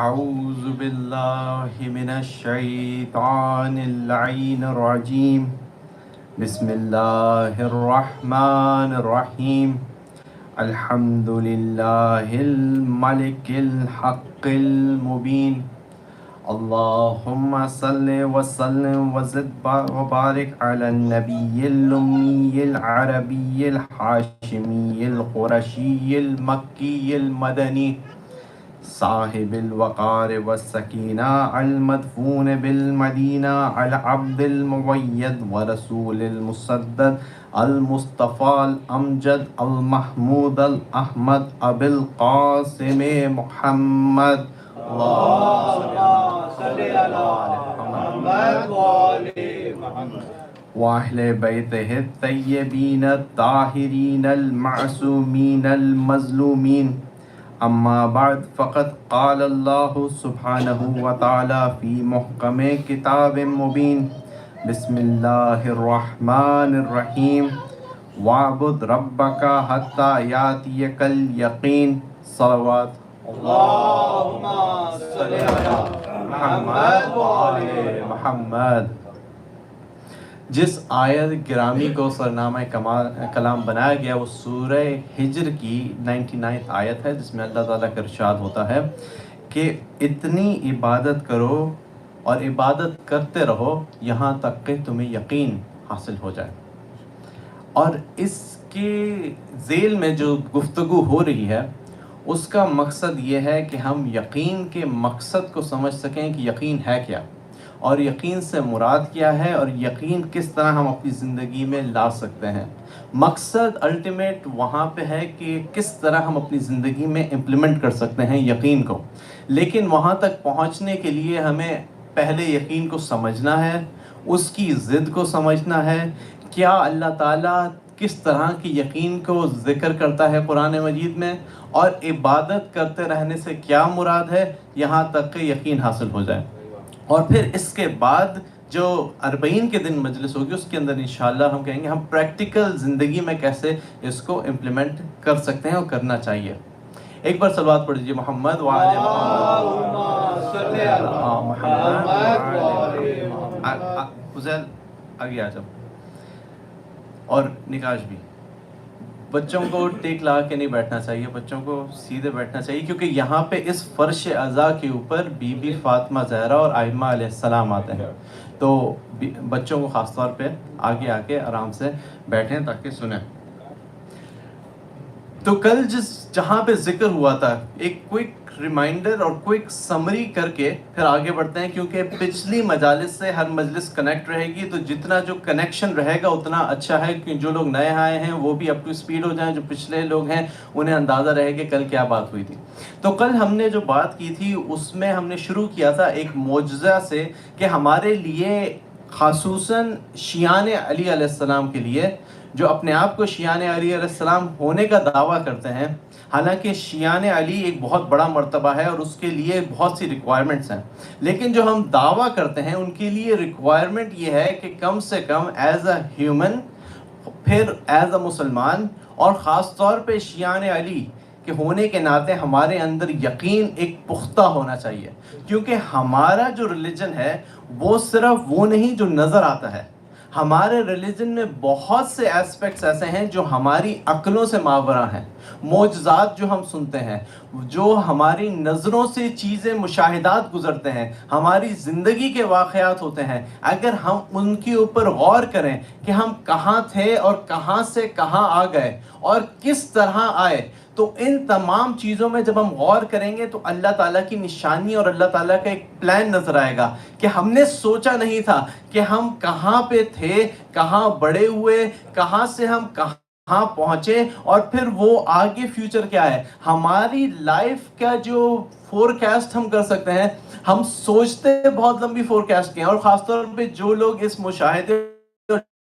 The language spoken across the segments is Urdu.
أعوذ بالله من الشيطان اللعين الرجيم بسم الله الرحمن الرحيم الحمد لله الملك الحق المبين اللهم صل وسلم وزد وبارك على النبي الأمي العربي الحاشمي القرشي المكي المدني صاحب الوقار والسكينة المدفون بالمدينة على عبد المؤيد ورسول المسدد المصطفى الأمجد المحمود الأحمد أبي القاسم محمد اللهم صل على محمد وآل محمد وأهل بيته الطيبين الطاهرين المعصومين المظلومين أما بعد فقد قال الله سبحانه وتعالى في محكم كتاب مبين بسم الله الرحمن الرحيم واعبد ربك حتى يأتيك اليقين صلوات اللهم صل على محمد وآل محمد۔ جس آیت گرامی کو سرنامہ کلام بنایا گیا وہ سورہ ہجر کی 99 آیت ہے، جس میں اللہ تعالیٰ کا ارشاد ہوتا ہے کہ اتنی عبادت کرو اور عبادت کرتے رہو یہاں تک کہ تمہیں یقین حاصل ہو جائے۔ اور اس کے ذیل میں جو گفتگو ہو رہی ہے اس کا مقصد یہ ہے کہ ہم یقین کے مقصد کو سمجھ سکیں کہ یقین ہے کیا، اور یقین سے مراد کیا ہے، اور یقین کس طرح ہم اپنی زندگی میں لا سکتے ہیں۔ مقصد الٹیمیٹ وہاں پہ ہے کہ کس طرح ہم اپنی زندگی میں امپلیمنٹ کر سکتے ہیں یقین کو، لیکن وہاں تک پہنچنے کے لیے ہمیں پہلے یقین کو سمجھنا ہے، اس کی ضد کو سمجھنا ہے۔ کیا اللہ تعالیٰ کس طرح کی یقین کو ذکر کرتا ہے قرآن مجید میں، اور عبادت کرتے رہنے سے کیا مراد ہے، یہاں تک کہ یقین حاصل ہو جائے۔ اور پھر اس کے بعد جو 40 کے دن مجلس ہوگی اس کے اندر انشاءاللہ ہم کہیں گے ہم پریکٹیکل زندگی میں کیسے اس کو امپلیمنٹ کر سکتے ہیں اور کرنا چاہیے۔ ایک بار صلوات پڑھ دیجیے محمد وعلی محمد۔ فضیل آگے آ جاؤ، اور نکاش بھی۔ بچوں کو ٹیک لا کے نہیں بیٹھنا چاہیے، بچوں کو سیدھے بیٹھنا چاہیے، کیونکہ یہاں پہ اس فرش اعضاء کے اوپر بی بی فاطمہ زہرا اور ائمہ علیہ السلام آتے ہیں، تو بچوں کو خاص طور پہ آگے آ کے آرام سے بیٹھیں تاکہ سنیں۔ تو کل جہاں پہ ذکر ہوا تھا، ایک کوئک ریمائنڈر اور کوئک سمری کر کے پھر آگے بڑھتے ہیں، کیونکہ پچھلی مجالس سے ہر مجلس کنیکٹ رہے گی، تو جتنا جو کنیکشن رہے گا اتنا اچھا ہے، کہ جو لوگ نئے آئے ہیں وہ بھی اپ ٹو سپیڈ ہو جائیں، جو پچھلے لوگ ہیں انہیں اندازہ رہے کہ کل کیا بات ہوئی تھی۔ تو کل ہم نے جو بات کی تھی اس میں ہم نے شروع کیا تھا ایک معجزہ سے، کہ ہمارے لیے خصوصاً شیعان علی علیہ السلام کے لیے، جو اپنے آپ کو شیعان علی علیہ السلام ہونے کا دعویٰ کرتے ہیں، حالانکہ شیعان علی ایک بہت بڑا مرتبہ ہے اور اس کے لیے بہت سی ریکوائرمنٹس ہیں، لیکن جو ہم دعویٰ کرتے ہیں ان کے لیے ریکوائرمنٹ یہ ہے کہ کم سے کم ایز اے ہیومن، پھر ایز اے مسلمان، اور خاص طور پہ شیعان علی کے ہونے کے ناطے ہمارے اندر یقین ایک پختہ ہونا چاہیے، کیونکہ ہمارا جو ریلیجن ہے وہ صرف وہ نہیں جو نظر آتا ہے، ہمارے ریلیجن میں بہت سے ایسپیکٹس ایسے ہیں جو ہماری عقلوں سے ماوراء ہیں، معجزات جو ہم سنتے ہیں، جو ہماری نظروں سے چیزیں مشاہدات گزرتے ہیں، ہماری زندگی کے واقعات ہوتے ہیں، اگر ہم ان کے اوپر غور کریں کہ ہم کہاں تھے اور کہاں سے کہاں آ گئے اور کس طرح آئے، تو ان تمام چیزوں میں جب ہم غور کریں گے تو اللہ تعالیٰ کی نشانی اور اللہ تعالیٰ کا ایک پلان نظر آئے گا کہ ہم نے سوچا نہیں تھا کہ ہم کہاں پہ تھے، کہاں بڑے ہوئے، کہاں سے ہم کہاں پہنچے، اور پھر وہ آگے فیوچر کیا ہے۔ ہماری لائف کا جو فورکاسٹ ہم کر سکتے ہیں، ہم سوچتے بہت لمبی فورکاسٹ کے ہیں، اور خاص طور پہ جو لوگ اس مشاہدے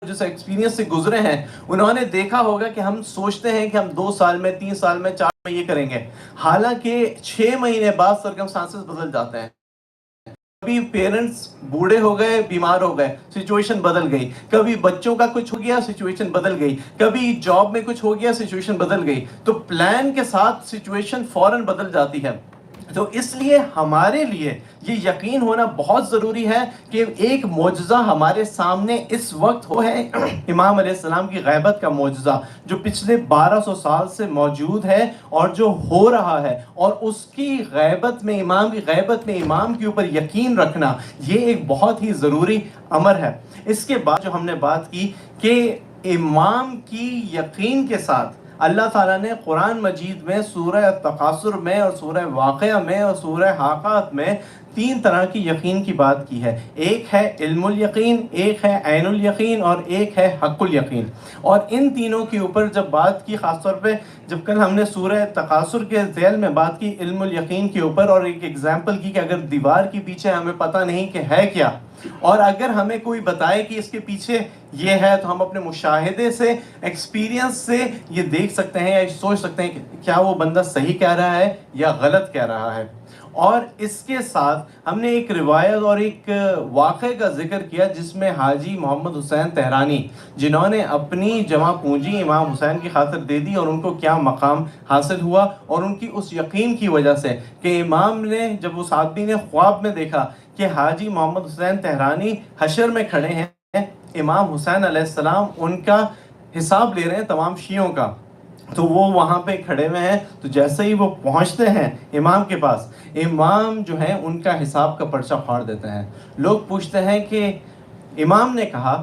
جس ایکسپیرینس سے گزرے ہیں انہوں نے دیکھا ہوگا کہ ہم سوچتے ہیں کہ ہم 2 سال میں، 3 سال میں، 4 میں یہ کریں گے، حالانکہ 6 مہینے بعد سرکمسٹانسز بدل جاتے ہیں۔ کبھی پیرنٹس بوڑھے ہو گئے، بیمار ہو گئے، سچویشن بدل گئی، کبھی بچوں کا کچھ ہو گیا، سچویشن بدل گئی، کبھی جاب میں کچھ ہو گیا، سچویشن بدل گئی۔ تو پلان کے ساتھ سچویشن فوراً بدل جاتی ہے۔ تو اس لیے ہمارے لیے یہ یقین ہونا بہت ضروری ہے کہ ایک معجزہ ہمارے سامنے اس وقت ہو ہے، امام علیہ السلام کی غیبت کا معجزہ جو پچھلے 1200 سال سے موجود ہے اور جو ہو رہا ہے، اور اس کی غیبت میں، امام کی غیبت میں امام کے اوپر یقین رکھنا، یہ ایک بہت ہی ضروری امر ہے۔ اس کے بعد جو ہم نے بات کی کہ امام کی یقین کے ساتھ اللہ تعالیٰ نے قرآن مجید میں سورہ تکاثر میں اور سورہ واقعہ میں اور سورہ حاقات میں 3 طرح کی یقین کی بات کی ہے۔ ایک ہے علم الیقین، ایک ہے عین الیقین، اور ایک ہے حق الیقین۔ اور ان تینوں کے اوپر جب بات کی، خاص طور پہ جب کل ہم نے سورہ تکاثر کے ذیل میں بات کی علم الیقین کے اوپر، اور ایک ایگزامپل کی کہ اگر دیوار کے پیچھے ہمیں پتہ نہیں کہ ہے کیا، اور اگر ہمیں کوئی بتائے کہ اس کے پیچھے یہ ہے، تو ہم اپنے مشاہدے سے، ایکسپیرینس سے یہ دیکھ سکتے ہیں یا سوچ سکتے ہیں کہ کیا وہ بندہ صحیح کہہ رہا ہے یا غلط کہہ رہا ہے۔ اور اس کے ساتھ ہم نے ایک روایت اور ایک واقعے کا ذکر کیا جس میں حاجی محمد حسین تہرانی، جنہوں نے اپنی جمع پونجی امام حسین کی خاطر دے دی، اور ان کو کیا مقام حاصل ہوا، اور ان کی اس یقین کی وجہ سے کہ امام نے، جب اس آدمی نے خواب میں دیکھا کہ حاجی محمد حسین تہرانی حشر میں کھڑے ہیں، امام حسین علیہ السلام ان کا حساب لے رہے ہیں تمام شیعوں کا، تو وہ وہاں پہ کھڑے ہوئے ہیں، تو جیسے ہی وہ پہنچتے ہیں امام کے پاس، امام جو ہے ان کا حساب کا پرچہ پھاڑ دیتے ہیں۔ لوگ پوچھتے ہیں کہ امام نے کہا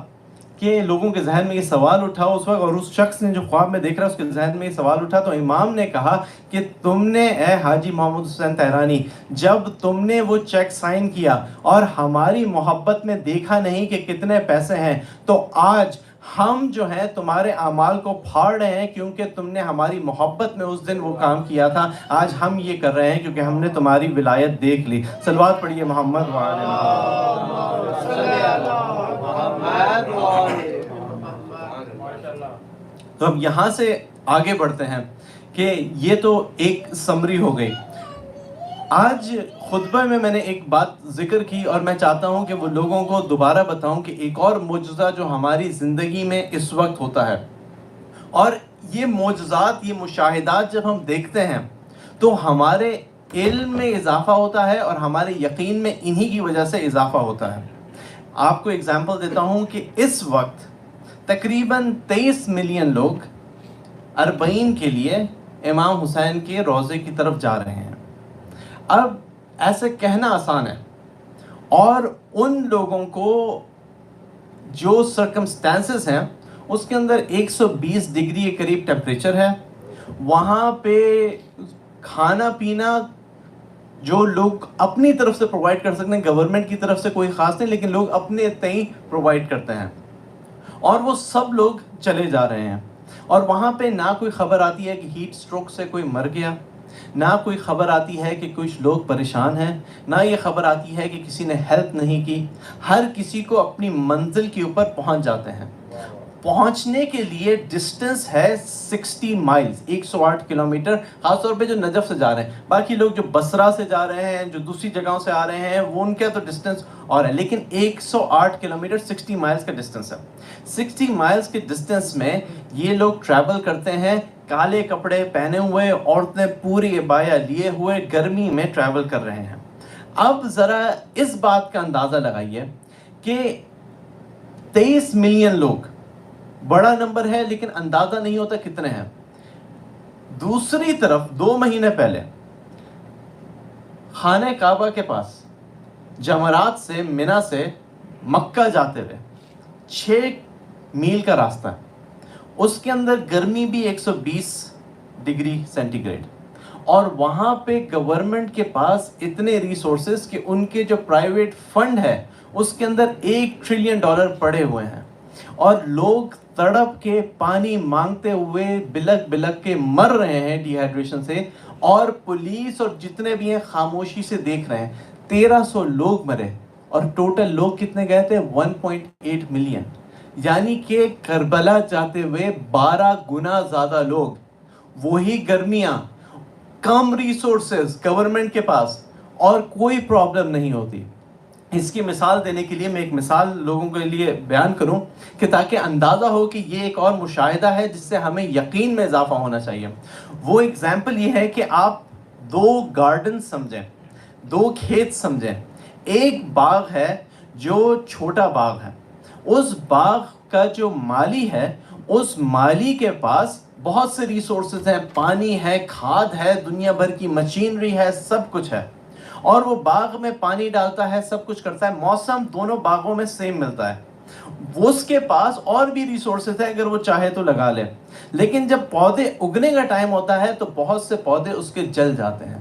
کہ لوگوں کے ذہن میں یہ سوال اٹھا اس وقت، اور اس شخص نے جو خواب میں دیکھ رہا ہے اس کے ذہن میں یہ سوال اٹھا، تو امام نے کہا کہ تم نے، اے حاجی محمد حسین تہرانی، جب تم نے وہ چیک سائن کیا اور ہماری محبت میں دیکھا نہیں کہ کتنے پیسے ہیں، تو آج ہم جو ہیں تمہارے اعمال کو پھاڑ رہے ہیں، کیونکہ تم نے ہماری محبت میں اس دن وہ کام کیا تھا، آج ہم یہ کر رہے ہیں کیونکہ ہم نے تمہاری ولایت دیکھ لی۔ صلوات پڑھیے محمد وعلی تو اب یہاں سے آگے بڑھتے ہیں کہ یہ تو ایک سمری ہو گئی۔ آج خطبہ میں نے ایک بات ذکر کی، اور میں چاہتا ہوں کہ وہ لوگوں کو دوبارہ بتاؤں کہ ایک اور معجزہ جو ہماری زندگی میں اس وقت ہوتا ہے، اور یہ معجزات، یہ مشاہدات جب ہم دیکھتے ہیں تو ہمارے علم میں اضافہ ہوتا ہے اور ہمارے یقین میں انہی کی وجہ سے اضافہ ہوتا ہے۔ آپ کو اگزامپل دیتا ہوں کہ اس وقت تقریباً 23 ملین لوگ اربعین کے لیے امام حسین کے روضے کی طرف جا رہے ہیں۔ اب ایسے کہنا آسان ہے، اور ان لوگوں کو جو سرکمسٹانسز ہیں اس کے اندر 120 ڈگری کے قریب ٹیمپریچر ہے، وہاں پہ کھانا پینا جو لوگ اپنی طرف سے پرووائڈ کر سکتے ہیں، گورنمنٹ کی طرف سے کوئی خاص نہیں، لیکن لوگ اپنے تئیں پرووائڈ کرتے ہیں، اور وہ سب لوگ چلے جا رہے ہیں، اور وہاں پہ نہ کوئی خبر آتی ہے کہ ہیٹ سٹروک سے کوئی مر گیا، نہ کوئی خبر آتی ہے کہ کچھ لوگ پریشان ہیں، نہ یہ خبر آتی ہے کہ کسی نے ہیلپ نہیں کی، ہر کسی کو اپنی منزل کے اوپر پہنچ جاتے ہیں۔ پہنچنے کے لیے ڈسٹنس ہے 60 مائلز، 108 کلومیٹر، خاص طور پہ جو نجف سے جا رہے ہیں، باقی لوگ جو بصرہ سے جا رہے ہیں، جو دوسری جگہوں سے آ رہے ہیں، وہ ان کا تو ڈسٹنس اور ہے، لیکن 108 کلومیٹر 60 مائلز کا ڈسٹنس ہے۔ 60 مائلز کے ڈسٹنس میں یہ لوگ ٹریول کرتے ہیں، کالے کپڑے پہنے ہوئے، عورتیں پوری عبایا لیے ہوئے گرمی میں ٹریول کر رہے ہیں۔ اب ذرا اس بات کا اندازہ لگائیے کہ 23 ملین لوگ بڑا نمبر ہے، لیکن اندازہ نہیں ہوتا کتنے ہیں۔ دوسری طرف 2 مہینے پہلے خانہ کعبہ کے پاس جمرات سے، منی سے مکہ جاتے ہوئے 6 میل کا راستہ ہے، اس کے اندر گرمی بھی 120 ڈگری سینٹی گریڈ، اور وہاں پہ گورنمنٹ کے پاس اتنے ریسورسز کہ ان کے جو پرائیویٹ فنڈ ہے اس کے اندر $1 ٹریلین پڑے ہوئے ہیں، اور لوگ تڑپ کے پانی مانگتے ہوئے بلک بلک کے مر رہے ہیں ڈی ہائیڈریشن سے، اور پولیس اور جتنے بھی ہیں خاموشی سے دیکھ رہے ہیں۔ 1300 لوگ مرے، اور ٹوٹل لوگ کتنے گئے تھے؟ 1.8 ملین، یعنی کہ کربلا جاتے ہوئے 12 گنا زیادہ لوگ، وہی گرمیاں، کم ریسورسز گورنمنٹ کے پاس، اور کوئی پرابلم نہیں ہوتی۔ اس کی مثال دینے کے لیے میں ایک مثال لوگوں کے لیے بیان کروں کہ تاکہ اندازہ ہو کہ یہ ایک اور مشاہدہ ہے جس سے ہمیں یقین میں اضافہ ہونا چاہیے۔ وہ ایگزامپل یہ ہے کہ آپ 2 گارڈن سمجھیں، 2 کھیت سمجھیں۔ ایک باغ ہے جو چھوٹا باغ ہے، اس باغ کا جو مالی ہے، اس مالی کے پاس بہت سے ریسورسز ہیں، پانی ہے، کھاد ہے، دنیا بھر کی مشینری ہے، سب کچھ ہے، اور وہ باغ میں پانی ڈالتا ہے، سب کچھ کرتا ہے، موسم دونوں باغوں میں سیم ملتا ہے، اس کے پاس اور بھی ریسورسز ہے، اگر وہ چاہے تو لگا لے، لیکن جب پودے اگنے کا ٹائم ہوتا ہے تو بہت سے پودے اس کے جل جاتے ہیں۔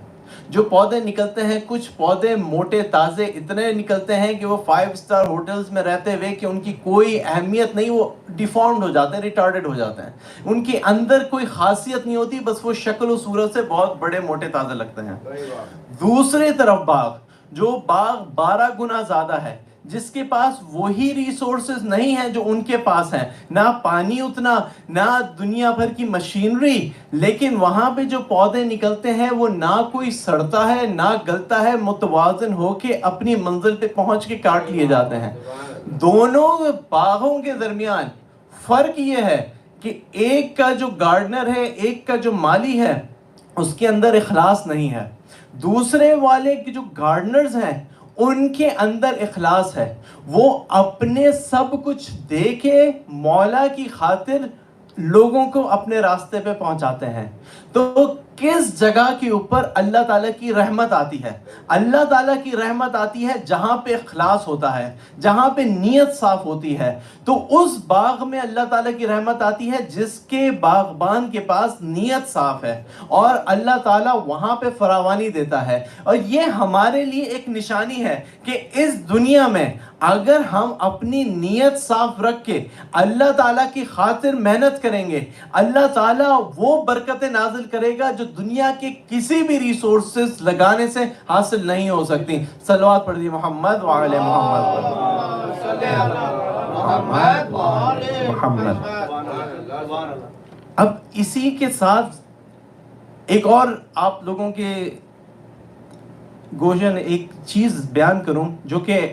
جو پودے نکلتے ہیں، کچھ پودے موٹے تازے اتنے نکلتے ہیں کہ وہ 5 اسٹار ہوٹلز میں رہتے ہوئے کہ ان کی کوئی اہمیت نہیں، وہ ڈیفارمڈ ہو جاتے ہیں، ریٹارڈڈ ہو جاتے ہیں، ان کے اندر کوئی خاصیت نہیں ہوتی، بس وہ شکل و صورت سے بہت بڑے موٹے تازے لگتے ہیں۔ دوسری طرف باغ، جو باغ 12 گنا زیادہ ہے، جس کے پاس وہی ریسورسز نہیں ہیں جو ان کے پاس ہیں، نہ پانی اتنا، نہ دنیا بھر کی مشینری، لیکن وہاں پہ جو پودے نکلتے ہیں وہ نہ کوئی سڑتا ہے نہ گلتا ہے، متوازن ہو کے اپنی منزل پہ پہنچ کے کاٹ لیے جاتے ہیں۔ دونوں باغوں کے درمیان فرق یہ ہے کہ ایک کا جو گارڈنر ہے، ایک کا جو مالی ہے، اس کے اندر اخلاص نہیں ہے، دوسرے والے کے جو گارڈنرز ہیں ان کے اندر اخلاص ہے، وہ اپنے سب کچھ دے کے مولا کی خاطر لوگوں کو اپنے راستے پہ پہنچاتے ہیں۔ تو کس جگہ کے اوپر اللہ تعالیٰ کی رحمت آتی ہے؟ اللہ تعالیٰ کی رحمت آتی ہے جہاں پہ اخلاص ہوتا ہے، جہاں پہ نیت صاف ہوتی ہے، تو اس باغ میں اللہ تعالیٰ کی رحمت آتی ہے جس کے باغبان کے پاس نیت صاف ہے، اور اللہ تعالیٰ وہاں پہ فراوانی دیتا ہے۔ اور یہ ہمارے لیے ایک نشانی ہے کہ اس دنیا میں اگر ہم اپنی نیت صاف رکھ کے اللہ تعالیٰ کی خاطر محنت کریں گے، اللہ تعالیٰ وہ برکتیں نازل کرے گا جو دنیا کے کسی بھی ریسورسز لگانے سے حاصل نہیں ہو سکتی۔ صلوات پڑھ دی محمد وعلی محمد۔ اب اسی کے ساتھ ایک اور آپ لوگوں کے گوشن ایک چیز بیان کروں جو کہ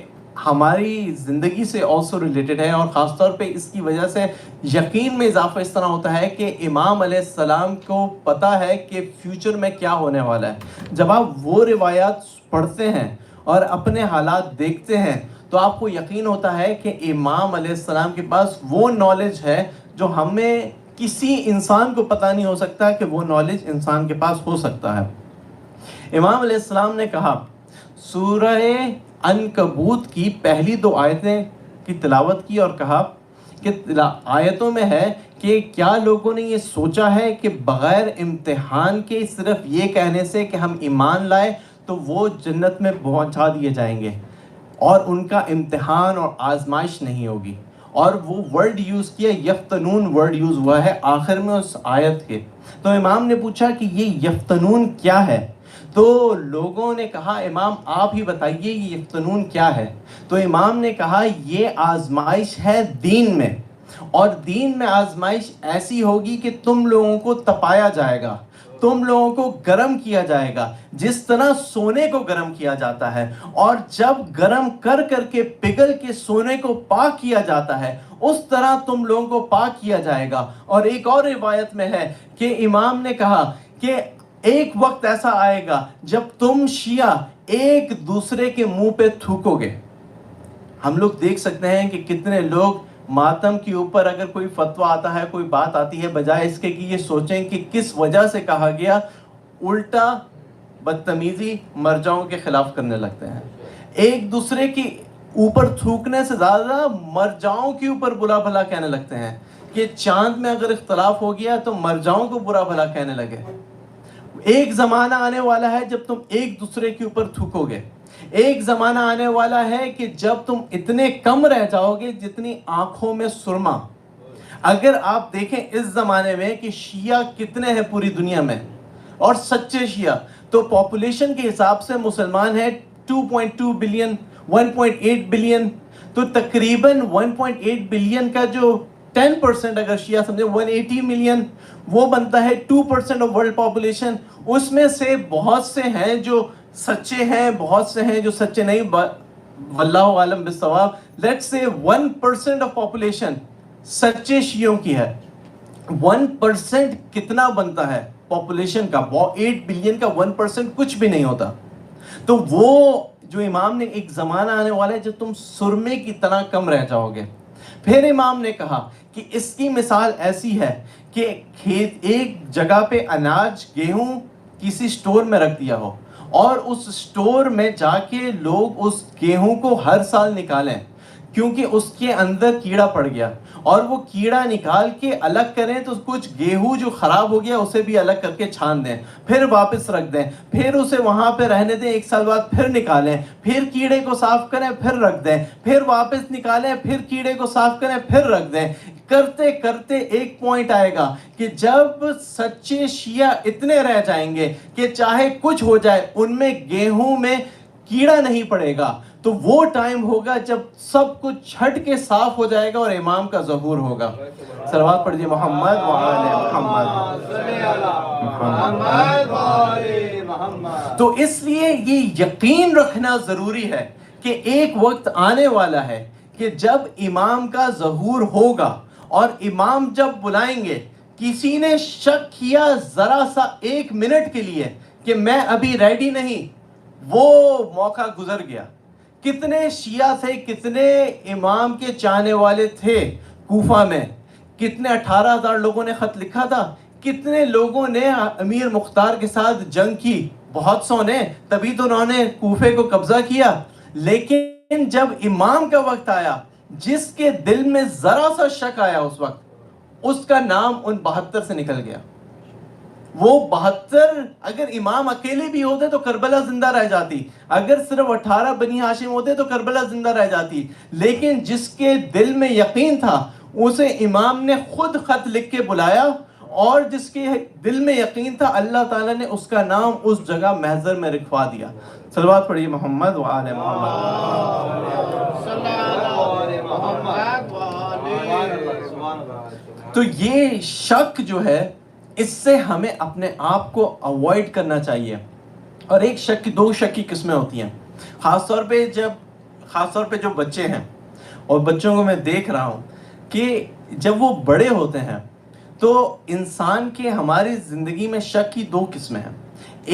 ہماری زندگی سے also ریلیٹڈ ہے، اور خاص طور پہ اس کی وجہ سے یقین میں اضافہ اس طرح ہوتا ہے کہ امام علیہ السلام کو پتہ ہے کہ فیوچر میں کیا ہونے والا ہے۔ جب آپ وہ روایات پڑھتے ہیں اور اپنے حالات دیکھتے ہیں تو آپ کو یقین ہوتا ہے کہ امام علیہ السلام کے پاس وہ نالج ہے جو ہمیں کسی انسان کو پتہ نہیں ہو سکتا کہ وہ نالج انسان کے پاس ہو سکتا ہے۔ امام علیہ السلام نے کہا، سورہ عنکبوت کی پہلی 2 آیتیں کی تلاوت کی اور کہا کہ آیتوں میں ہے کہ کیا لوگوں نے یہ سوچا ہے کہ بغیر امتحان کے صرف یہ کہنے سے کہ ہم ایمان لائے تو وہ جنت میں پہنچا دیے جائیں گے، اور ان کا امتحان اور آزمائش نہیں ہوگی۔ اور وہ ورڈ یوز کیا، یفتنون ورڈ یوز ہوا ہے آخر میں اس آیت کے۔ تو امام نے پوچھا کہ یہ یفتنون کیا ہے؟ تو لوگوں نے کہا امام آپ ہی بتائیے یہ یفتنون کیا ہے؟ تو امام نے کہا یہ آزمائش ہے دین میں، اور دین میں آزمائش ایسی ہوگی کہ تم لوگوں کو تپایا جائے گا، تم لوگوں کو گرم کیا جائے گا جس طرح سونے کو گرم کیا جاتا ہے، اور جب گرم کر کر کے پگھل کے سونے کو پاک کیا جاتا ہے اس طرح تم لوگوں کو پاک کیا جائے گا۔ اور ایک اور روایت میں ہے کہ امام نے کہا کہ ایک وقت ایسا آئے گا جب تم شیعہ ایک دوسرے کے منہ پہ تھوکو گے۔ ہم لوگ دیکھ سکتے ہیں کہ کتنے لوگ ماتم کے اوپر اگر کوئی فتویٰ آتا ہے، کوئی بات آتی ہے، بجائے اس کے کہ یہ سوچیں کہ کس وجہ سے کہا گیا، الٹا بدتمیزی مرجعوں کے خلاف کرنے لگتے ہیں۔ ایک دوسرے کے اوپر تھوکنے سے زیادہ مرجعوں کے اوپر بلا بھلا کہنے لگتے ہیں کہ چاند میں اگر اختلاف ہو گیا تو مرجاؤں کو برا بھلا کہنے لگے. ایک زمانہ آنے والا ہے جب تم ایک دوسرے کے اوپر تھوکو گے. ایک زمانہ آنے والا ہے کہ جب تم اتنے کم رہ جاؤ گے جتنی آنکھوں میں سرما. اگر آپ دیکھیں اس زمانے میں کہ شیعہ کتنے ہیں پوری دنیا میں اور سچے شیعہ، تو پاپولیشن کے حساب سے مسلمان ہیں 2.2 بلین 1.8 بلین. تو تقریباً 1.8 بلین کا جو 10% اگر شیعہ سمجھے 180 ملین، وہ بنتا ہے 2% آف ورلڈ پاپولیشن. اس میں سے بہت سے ہیں جو سچے ہیں، بہت سے ہیں جو سچے نہیں. واللہ عالم بالصواب. لیٹس سے 1% آف پاپولیشن سچے شیعوں کی ہے. 1% کتنا بنتا ہے پاپولیشن کا؟ 8 بلین کا 1% کچھ بھی نہیں ہوتا. تو وہ جو امام نے ایک زمانہ آنے والا ہے جب تم سرمے کی طرح کم رہ جاؤ گے. پھر امام نے کہا کہ اس کی مثال ایسی ہے کہ ایک جگہ پہ اناج گیہوں کسی سٹور میں رکھ دیا ہو اور اس سٹور میں جا کے لوگ اس گیہوں کو ہر سال نکالیں کیونکہ اس کے اندر کیڑا پڑ گیا، اور وہ کیڑا نکال کے الگ کریں تو کچھ گیہوں جو خراب ہو گیا اسے بھی الگ کر کے چھان دیں، پھر واپس رکھ دیں، پھر اسے وہاں پہ رہنے دیں، 1 سال بعد پھر نکالیں، پھر کیڑے کو صاف کریں، پھر رکھ دیں، پھر واپس نکالیں، پھر کیڑے کو صاف کریں، پھر رکھ دیں. کرتے کرتے ایک پوائنٹ آئے گا کہ جب سچے شیعہ اتنے رہ جائیں گے کہ چاہے کچھ ہو جائے ان میں گیہوں میں کیڑا نہیں پڑے گا. تو وہ ٹائم ہوگا جب سب کچھ چھٹ کے صاف ہو جائے گا اور امام کا ظہور ہوگا. صلوات پڑھیے محمد وعلی محمد. تو اس لیے یہ یقین رکھنا ضروری ہے کہ ایک وقت آنے والا ہے کہ جب امام کا ظہور ہوگا اور امام جب بلائیں گے. کسی نے شک کیا ذرا سا 1 منٹ کے لیے کہ میں ابھی ریڈی نہیں، وہ موقع گزر گیا. کتنے شیعہ تھے، کتنے امام کے چاہنے والے تھے کوفہ میں، کتنے 18,000 لوگوں نے خط لکھا تھا، کتنے لوگوں نے امیر مختار کے ساتھ جنگ کی، بہت سو نے، تبھی تو انہوں نے کوفے کو قبضہ کیا. لیکن جب امام کا وقت آیا، جس کے دل میں ذرا سا شک آیا اس وقت، اس کا نام ان 72 سے نکل گیا. وہ 72 اگر امام اکیلے بھی ہوتے تو کربلا زندہ رہ جاتی، اگر صرف 18 بنی ہاشم ہوتے تو کربلا زندہ رہ جاتی. لیکن جس کے دل میں یقین تھا اسے امام نے خود خط لکھ کے بلایا، اور جس کے دل میں یقین تھا اللہ تعالیٰ نے اس کا نام اس جگہ محضر میں لکھوا دیا. صلوات پڑھیے محمد وآل محمد. تو یہ شک جو ہے اس سے ہمیں اپنے آپ کو اوائڈ کرنا چاہیے. اور ایک شک کی 2 شک کی قسمیں ہوتی ہیں، خاص طور پہ جو بچے ہیں. اور بچوں کو میں دیکھ رہا ہوں کہ جب وہ بڑے ہوتے ہیں تو انسان کے ہماری زندگی میں شک کی 2 قسمیں ہیں.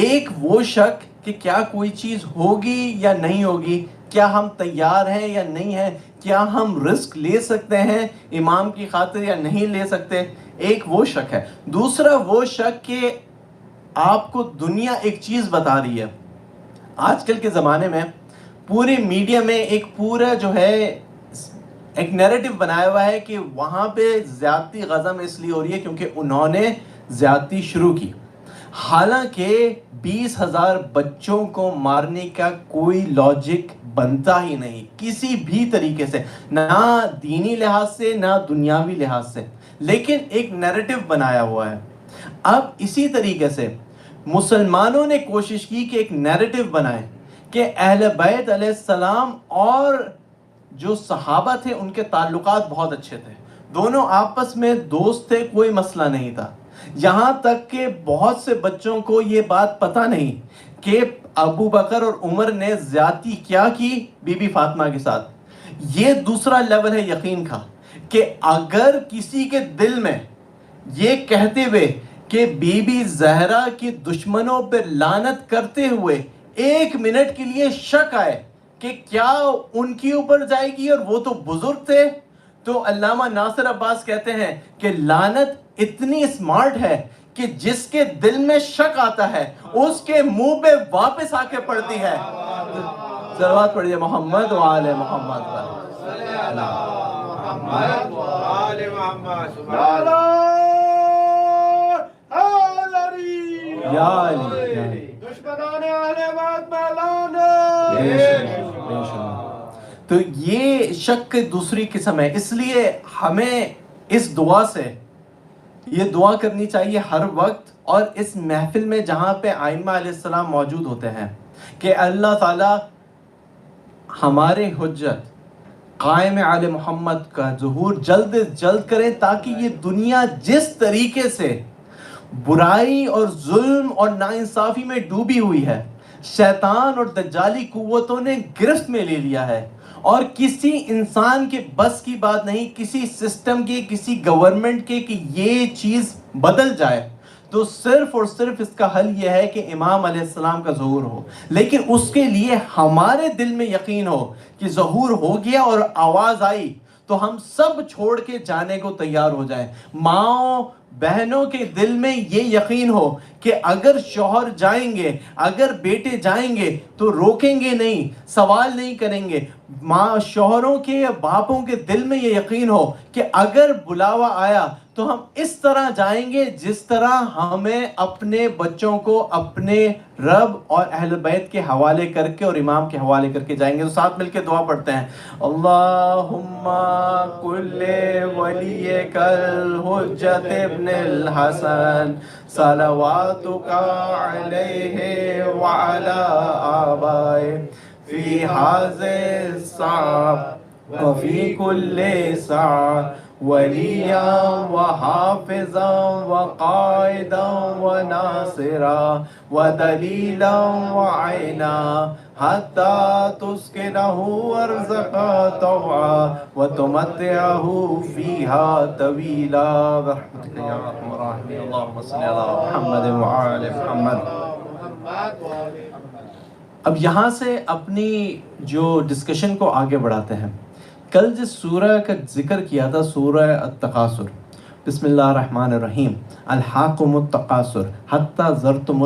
ایک وہ شک کہ کیا کوئی چیز ہوگی یا نہیں ہوگی، کیا ہم تیار ہیں یا نہیں ہیں، کیا ہم رسک لے سکتے ہیں امام کی خاطر یا نہیں لے سکتے. ایک وہ شک ہے. دوسرا وہ شک کہ آپ کو دنیا ایک چیز بتا رہی ہے. آج کل کے زمانے میں پورے میڈیا میں ایک پورا جو ہے ایک نیریٹو بنایا ہوا ہے کہ وہاں پہ زیادتی غزہ میں اس لیے ہو رہی ہے کیونکہ انہوں نے زیادتی شروع کی. حالانکہ 20,000 بچوں کو مارنے کا کوئی لاجک بنتا ہی نہیں کسی بھی طریقے سے، نہ دینی لحاظ سے نہ دنیاوی لحاظ سے. لیکن ایک نیریٹو بنایا ہوا ہے. اب اسی طریقے سے مسلمانوں نے کوشش کی کہ ایک نیریٹو بنائیں کہ اہل بیت علیہ السلام اور جو صحابہ تھے ان کے تعلقات بہت اچھے تھے، دونوں آپس میں دوست تھے، کوئی مسئلہ نہیں تھا. یہاں تک کہ بہت سے بچوں کو یہ بات پتہ نہیں کہ ابو بکر اور عمر نے زیادتی کیا کی بی بی فاطمہ کے ساتھ. یہ دوسرا لیول ہے یقین کا کہ اگر کسی کے دل میں یہ کہتے ہوئے کہ بی بی زہرا کی دشمنوں پر لعنت کرتے ہوئے 1 منٹ کے لیے شک آئے کہ کیا ان کی اوپر جائے گی، اور وہ تو بزرگ تھے، تو علامہ ناصر عباس کہتے ہیں کہ لعنت اتنی اسمارٹ ہے کہ جس کے دل میں شک آتا ہے اس کے منہ پہ واپس آ کے پڑتی ہے. صلوات پڑھیے محمد وآل محمد. آل محمد نعرہ حیدری یا علی، یا علی۔ دشمنان اہل بیت میں بے شک۔ تو یہ شک کی دوسری قسم ہے، اس لیے ہمیں اس دعا سے یہ دعا کرنی چاہیے ہر وقت، اور اس محفل میں جہاں پہ ائمہ علیہ السلام موجود ہوتے ہیں، کہ اللہ تعالیٰ ہمارے حجت قائم آل محمد کا ظہور جلد از جلد کریں، تاکہ یہ دنیا جس طریقے سے برائی اور ظلم اور ناانصافی میں ڈوبی ہوئی ہے، شیطان اور دجالی قوتوں نے گرفت میں لے لیا ہے، اور کسی انسان کے بس کی بات نہیں، کسی سسٹم کے، کسی گورنمنٹ کے، کہ یہ چیز بدل جائے، تو صرف اور صرف اس کا حل یہ ہے کہ امام علیہ السلام کا ظہور ہو۔ لیکن اس کے لیے ہمارے دل میں یقین ہو کہ ظہور ہو گیا اور آواز آئی، تو ہم سب چھوڑ کے جانے کو تیار ہو جائیں۔ ماؤں بہنوں کے دل میں یہ یقین ہو کہ اگر شوہر جائیں گے، اگر بیٹے جائیں گے تو روکیں گے نہیں، سوال نہیں کریں گے۔ ماں شوہروں کے یا باپوں کے دل میں یہ یقین ہو کہ اگر بلاوا آیا تو ہم اس طرح جائیں گے جس طرح ہمیں اپنے بچوں کو اپنے رب اور اہل بیت کے حوالے کر کے اور امام کے حوالے کر کے جائیں گے۔ تو ساتھ مل کے دعا پڑھتے ہیں، اللہم کل ولیک الحجت ابن الحسن صلواتک علیہ وعلی آبائہ فی هذه الساعة وفی کل ساعة ولیا وحافظا وقائدا وناصرا ودلیلا وعینا حتی تسکنہ ارزقا طوعا وتمتعہ فیہا طویلا برحمتک یا ارحم الراحمین اللہم صلی علی محمد وعلی محمد۔ اب یہاں سے اپنی جو ڈسکشن کو آگے بڑھاتے ہیں۔ کل جس سورہ کا ذکر کیا تھا، سورہ التکاثر، بسم اللہ الرحمن الرحیم، الحاکم التکاثر حتی زرتم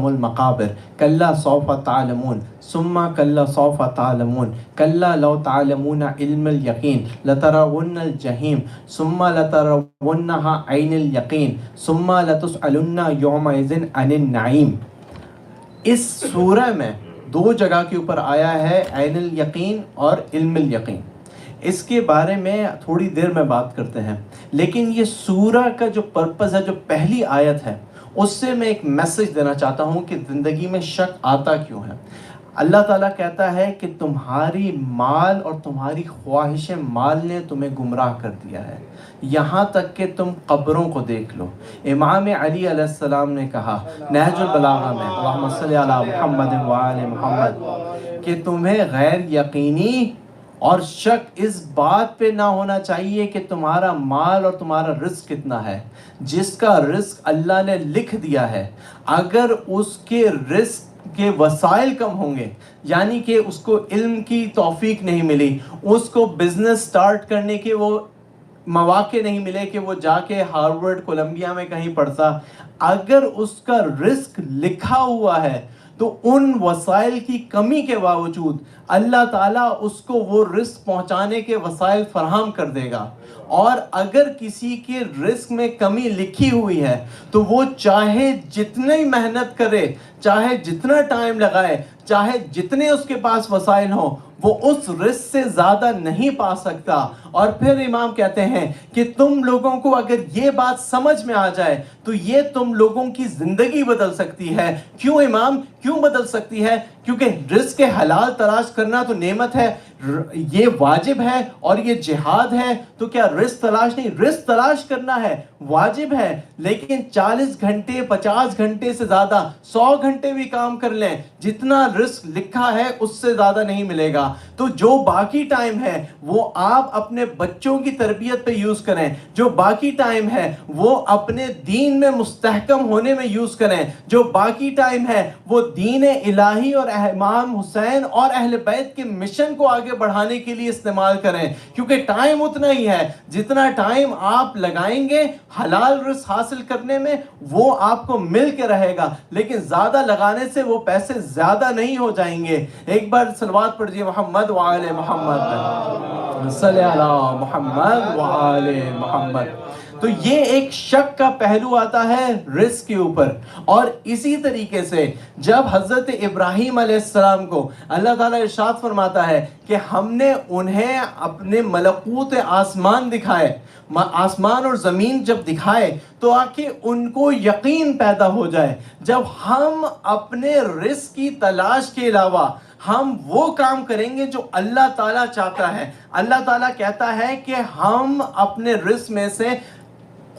المقابر کلا سوف تعلمون ثم کلا سوف تعلمون کلا لو تعلمون علم الیقین لترون الجحیم ثم لترونها عین الیقین ثم لتسألن یومئذ عن النعیم۔ اس سورہ میں دو جگہ کے اوپر آیا ہے عین الیقین اور علم الیقین۔ اس کے بارے میں تھوڑی دیر میں بات کرتے ہیں، لیکن یہ سورہ کا جو پرپس ہے، جو پہلی آیت ہے، اس سے میں ایک میسج دینا چاہتا ہوں کہ زندگی میں شک آتا کیوں ہے۔ اللہ تعالیٰ کہتا ہے کہ تمہاری مال اور تمہاری خواہش مال نے تمہیں گمراہ کر دیا ہے، یہاں تک کہ تم قبروں کو دیکھ لو۔ امام علی علیہ السلام نے کہا نہج البلاغہ میں، اللہم صلی علی محمد وآل محمد، کہ تمہیں غیر یقینی اور شک اس بات پہ نہ ہونا چاہیے کہ تمہارا مال اور تمہارا رزق کتنا ہے۔ جس کا رزق اللہ نے لکھ دیا ہے، اگر اس کے رزق کے وسائل کم ہوں گے، یعنی کہ اس کو علم کی توفیق نہیں ملی، اس کو بزنس سٹارٹ کرنے کے وہ مواقع نہیں ملے کہ وہ جا کے ہارورڈ کولمبیا میں کہیں پڑھتا، اگر اس کا رزق لکھا ہوا ہے تو ان وسائل کی کمی کے باوجود اللہ تعالیٰ اس کو وہ رزق پہنچانے کے وسائل فراہم کر دے گا۔ اور اگر کسی کے رزق میں کمی لکھی ہوئی ہے تو وہ چاہے جتنی محنت کرے، چاہے جتنا ٹائم لگائے، چاہے جتنے اس کے پاس وسائل ہوں، وہ اس رزق سے زیادہ نہیں پا سکتا۔ اور پھر امام کہتے ہیں کہ تم لوگوں کو اگر یہ بات سمجھ میں آ جائے تو یہ تم لوگوں کی زندگی بدل سکتی ہے۔ کیوں امام؟ کیوں بدل سکتی ہے؟ کیونکہ رزق حلال تلاش کرنا تو نعمت ہے، یہ واجب ہے، اور یہ جہاد ہے، تو کیا رزق تلاش نہیں؟ رزق تلاش کرنا ہے، واجب ہے، لیکن 40 گھنٹے 50 گھنٹے سے زیادہ 100 گھنٹے بھی کام کر لیں، جتنا رزق لکھا ہے اس سے زیادہ نہیں ملے گا۔ تو جو باقی ٹائم ہے وہ آپ اپنے بچوں کی تربیت پہ یوز کریں، جو باقی ٹائم ہے وہ اپنے دین میں مستحکم ہونے میں یوز کریں، جو باقی ٹائم ہے وہ دین الہی اور امام حسین اور اہل بیت کے مشن کو آگے بڑھانے کے لیے استعمال کریں، کیونکہ ٹائم اتنا ہی ہے جتنا ٹائم آپ لگائیں گے حلال رزق حاصل کرنے میں، وہ آپ کو مل کے رہے گا، لیکن زیادہ لگانے سے وہ پیسے زیادہ نہیں ہو جائیں گے۔ ایک بار صلوات پڑھیے محمد وآل محمد۔ صلی اللہ محمد وآل محمد. تو یہ ایک شک کا پہلو آتا ہے رزق کے اوپر. اور اسی طریقے سے جب حضرت ابراہیم علیہ السلام کو اللہ تعالیٰ ارشاد فرماتا ہے کہ ہم نے انہیں اپنے ملکوت آسمان دکھائے, آسمان اور زمین جب دکھائے تو آکے ان کو یقین پیدا ہو جائے. جب ہم اپنے رزق کی تلاش کے علاوہ ہم وہ کام کریں گے جو اللہ تعالیٰ چاہتا ہے, اللہ تعالیٰ کہتا ہے کہ ہم اپنے رزق میں سے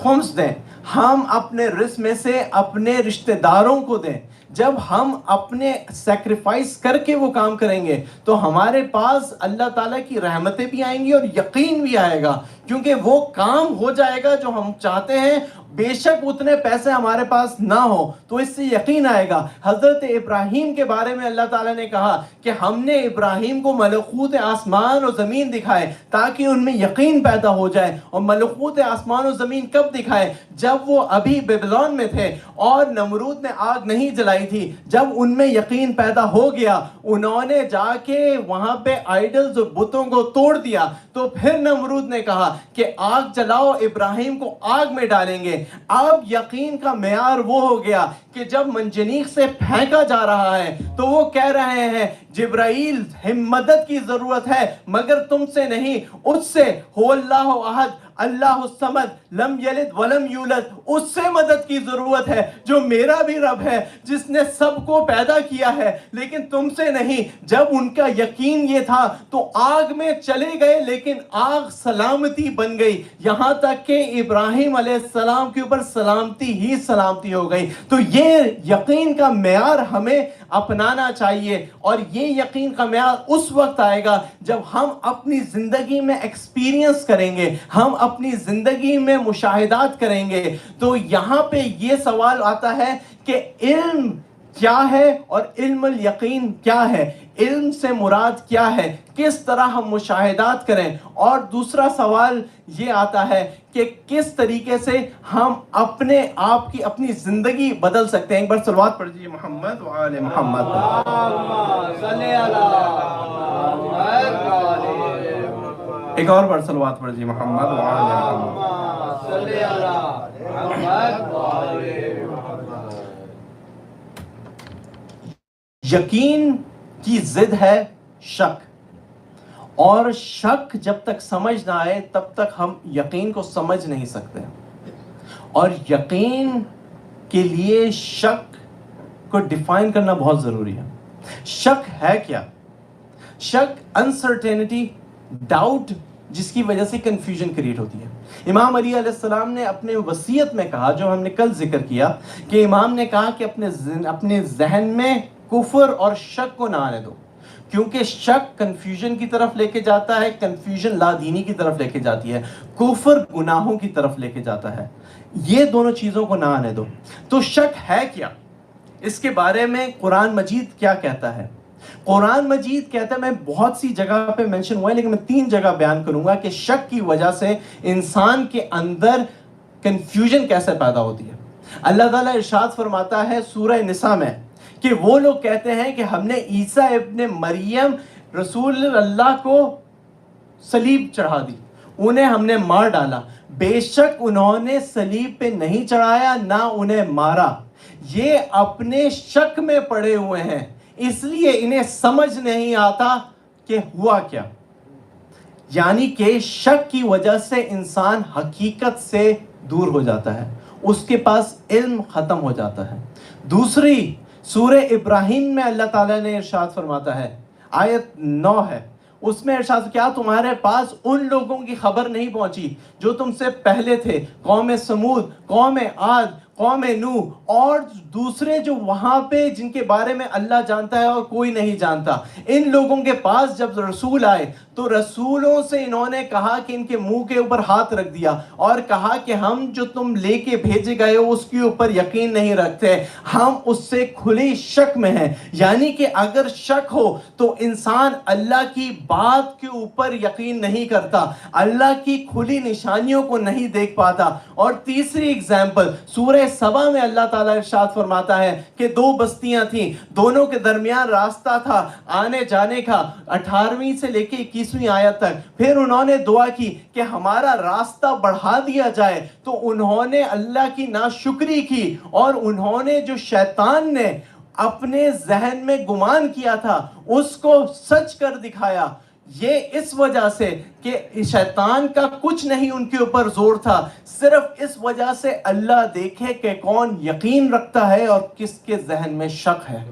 خمس دیں, ہم اپنے رزق میں سے اپنے رشتہ داروں کو دیں. جب ہم اپنے سیکریفائس کر کے وہ کام کریں گے تو ہمارے پاس اللہ تعالیٰ کی رحمتیں بھی آئیں گی اور یقین بھی آئے گا, کیونکہ وہ کام ہو جائے گا جو ہم چاہتے ہیں. بے شک اتنے پیسے ہمارے پاس نہ ہو تو اس سے یقین آئے گا. حضرت ابراہیم کے بارے میں اللہ تعالیٰ نے کہا کہ ہم نے ابراہیم کو ملکوت آسمان اور زمین دکھائے تاکہ ان میں یقین پیدا ہو جائے. اور ملکوت آسمان اور زمین کب دکھائے؟ جب وہ ابھی بیبلون میں تھے اور نمرود نے آگ نہیں جلائی تھی. جب ان میں یقین پیدا ہو گیا, انہوں نے جا کے وہاں پہ آئیڈلز اور بتوں کو توڑ دیا, تو پھر نمرود نے کہا کہ آگ جلاؤ, ابراہیم کو آگ میں ڈالیں گے. اب یقین کا معیار وہ ہو گیا کہ جب منجنیق سے پھینکا جا رہا ہے تو وہ کہہ رہے ہیں جبرائیل مدد کی ضرورت ہے مگر تم سے نہیں, اس سے هو اللہ احد اللہ الصمد لم یلد ولم یولد, اس سے مدد کی ضرورت ہے جو میرا بھی رب ہے جس نے سب کو پیدا کیا ہے, لیکن تم سے نہیں. جب ان کا یقین یہ تھا تو آگ میں چلے گئے, لیکن آگ سلامتی بن گئی, یہاں تک کہ ابراہیم علیہ السلام کے اوپر سلامتی ہی سلامتی ہو گئی. تو یہ یقین کا معیار ہمیں اپنانا چاہیے, اور یہ یقین کا معیار اس وقت آئے گا جب ہم اپنی زندگی میں ایکسپیرینس کریں گے, ہم اپنی زندگی میں مشاہدات کریں گے. تو یہاں پہ یہ سوال آتا ہے کہ علم کیا ہے اور علم الیقین کیا ہے, علم سے مراد کیا ہے, کس طرح ہم مشاہدات کریں. اور دوسرا سوال یہ آتا ہے کہ کس طریقے سے ہم اپنے آپ کی اپنی زندگی بدل سکتے ہیں. ایک بار صلوات پڑھ دیجیے محمد وآل محمد. ایک اور بار صلوات پڑھ دیجیے محمد وآل محمد. یقین کی ضد ہے شک, اور شک جب تک سمجھ نہ آئے تب تک ہم یقین کو سمجھ نہیں سکتے. اور یقین کے لیے شک کو ڈیفائن کرنا بہت ضروری ہے. شک ہے کیا؟ شک انسرٹینٹی, ڈاؤٹ, جس کی وجہ سے کنفیوژن کریٹ ہوتی ہے. امام علی علیہ السلام نے اپنے وصیت میں کہا, جو ہم نے کل ذکر کیا, کہ امام نے کہا کہ اپنے ذہن میں کفر اور شک کو نہ آنے دو, کیونکہ شک کنفیوژن کی طرف لے کے جاتا ہے, کنفیوژن لا دینی کی طرف لے کے جاتی ہے, کفر گناہوں کی طرف لے کے جاتا ہے. یہ دونوں چیزوں کو نہ آنے دو. تو شک ہے کیا؟ اس کے بارے میں قرآن مجید کیا کہتا ہے؟ قرآن مجید کہتا ہے, میں بہت سی جگہ پہ منشن ہوا ہے لیکن میں 3 جگہ بیان کروں گا کہ شک کی وجہ سے انسان کے اندر کنفیوژن کیسے پیدا ہوتی ہے. اللہ تعالیٰ ارشاد فرماتا ہے سورہ نساء میں کہ وہ لوگ کہتے ہیں کہ ہم نے عیسیٰ ابن مریم رسول اللہ کو صلیب چڑھا دی, انہیں ہم نے مار ڈالا. بے شک انہوں نے صلیب پہ نہیں چڑھایا, نہ انہیں مارا, یہ اپنے شک میں پڑے ہوئے ہیں, اس لیے انہیں سمجھ نہیں آتا کہ ہوا کیا. یعنی کہ شک کی وجہ سے انسان حقیقت سے دور ہو جاتا ہے, اس کے پاس علم ختم ہو جاتا ہے. دوسری سورہ ابراہیم میں اللہ تعالیٰ نے ارشاد فرماتا ہے, آیت 9 ہے, اس میں ارشاد, کیا تمہارے پاس ان لوگوں کی خبر نہیں پہنچی جو تم سے پہلے تھے, قوم سمود, قوم عاد, قوم نوح, اور دوسرے جو وہاں پہ جن کے بارے میں اللہ جانتا ہے اور کوئی نہیں جانتا. ان لوگوں کے پاس جب رسول آئے تو رسولوں سے انہوں نے کہا کہ ان کے منہ کے اوپر ہاتھ رکھ دیا اور کہا کہ ہم جو تم لے کے بھیجے گئے ہو اس کے اوپر یقین نہیں رکھتے, ہم اس سے کھلی شک میں ہیں. یعنی کہ اگر شک ہو تو انسان اللہ کی بات کے اوپر یقین نہیں کرتا, اللہ کی کھلی نشانیوں کو نہیں دیکھ پاتا. اور تیسری اگزامپل سورہ سبا میں اللہ تعالیٰ ارشاد فرماتا ہے کہ دو بستیاں تھیں، دونوں کے درمیان راستہ تھا آنے جانے کا، 18ویں سے لے کے 21ویں آیت تک۔ پھر انہوں نے دعا کی کہ ہمارا راستہ بڑھا دیا جائے، تو انہوں نے اللہ کی ناشکری کی، اور انہوں نے جو شیطان نے اپنے ذہن میں گمان کیا تھا اس کو سچ کر دکھایا۔ یہ اس وجہ سے کہ شیطان کا کچھ نہیں ان کے اوپر زور تھا، صرف اس وجہ سے اللہ دیکھے کہ کون یقین رکھتا ہے اور کس کے ذہن میں شک ہے۔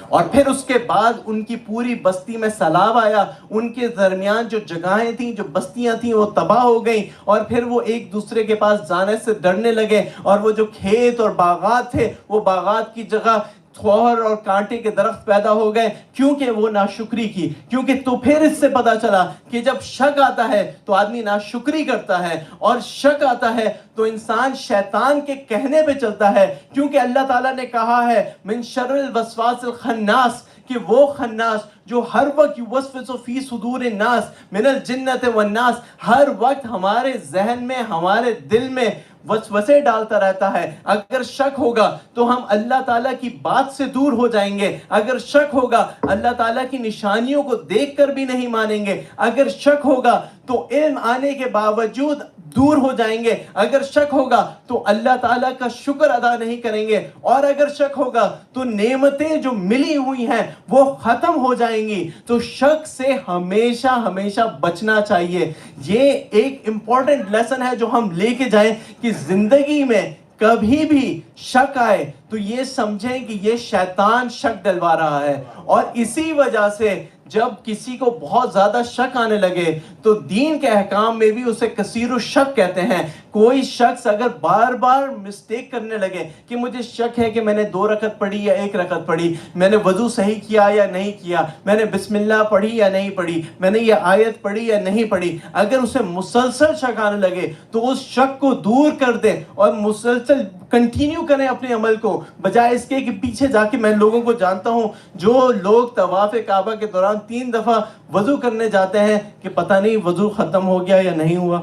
اور پھر اس کے بعد ان کی پوری بستی میں سیلاب آیا، ان کے درمیان جو جگہیں تھیں، جو بستیاں تھیں، وہ تباہ ہو گئیں، اور پھر وہ ایک دوسرے کے پاس جانے سے ڈرنے لگے، اور وہ جو کھیت اور باغات تھے وہ باغات کی جگہ تھوہر اور کانٹے کے درخت پیدا ہو گئے، کیونکہ وہ ناشکری کی۔ کیونکہ تو پھر اس سے پتا چلا کہ جب شک آتا ہے تو آدمی ناشکری کرتا ہے، اور شک آتا ہے تو انسان شیطان کے کہنے پہ چلتا ہے، کیونکہ اللہ تعالیٰ نے کہا ہے من شر الوسواس الخناس، کہ وہ خناس جو ہر وقت یوسوس فی صدور الناس من الجنت والناس، ہر وقت ہمارے ذہن میں، ہمارے دل میں وسوسے ڈالتا رہتا ہے۔ اگر شک ہوگا تو ہم اللہ تعالیٰ کی بات سے دور ہو جائیں گے، اگر شک ہوگا اللہ تعالیٰ کی نشانیوں کو دیکھ کر بھی نہیں مانیں گے، اگر شک ہوگا تو علم آنے کے باوجود دور ہو جائیں گے، اگر شک ہوگا تو اللہ تعالیٰ کا شکر ادا نہیں کریں گے، اور اگر شک ہوگا تو نعمتیں جو ملی ہوئی ہیں وہ ختم ہو جائیں گی۔ تو شک سے ہمیشہ ہمیشہ بچنا چاہیے۔ یہ ایک امپورٹنٹ لیسن ہے جو ہم لے کے جائیں کہ زندگی میں کبھی بھی شک آئے تو یہ سمجھیں کہ یہ شیطان شک ڈلوا رہا ہے، اور اسی وجہ سے جب کسی کو بہت زیادہ شک آنے لگے تو دین کے احکام میں بھی اسے کثیر الشک کہتے ہیں۔ کوئی شخص اگر بار بار مسٹیک کرنے لگے کہ مجھے شک ہے کہ میں نے 2 رکعت پڑھی یا 1 رکعت پڑھی، میں نے وضو صحیح کیا یا نہیں کیا، میں نے بسم اللہ پڑھی یا نہیں پڑھی، میں نے یہ آیت پڑھی یا نہیں پڑھی، اگر اسے مسلسل شک آنے لگے تو اس شک کو دور کر دے اور مسلسل کنٹینیو کریں اپنے عمل کو، بجائے اس کے کہ پیچھے جا کے، میں لوگوں کو جانتا ہوں جو لوگ طواف کعبہ کے دوران 3 دفعہ وضو کرنے جاتے ہیں کہ پتہ نہیں وضو ختم ہو گیا یا نہیں ہوا۔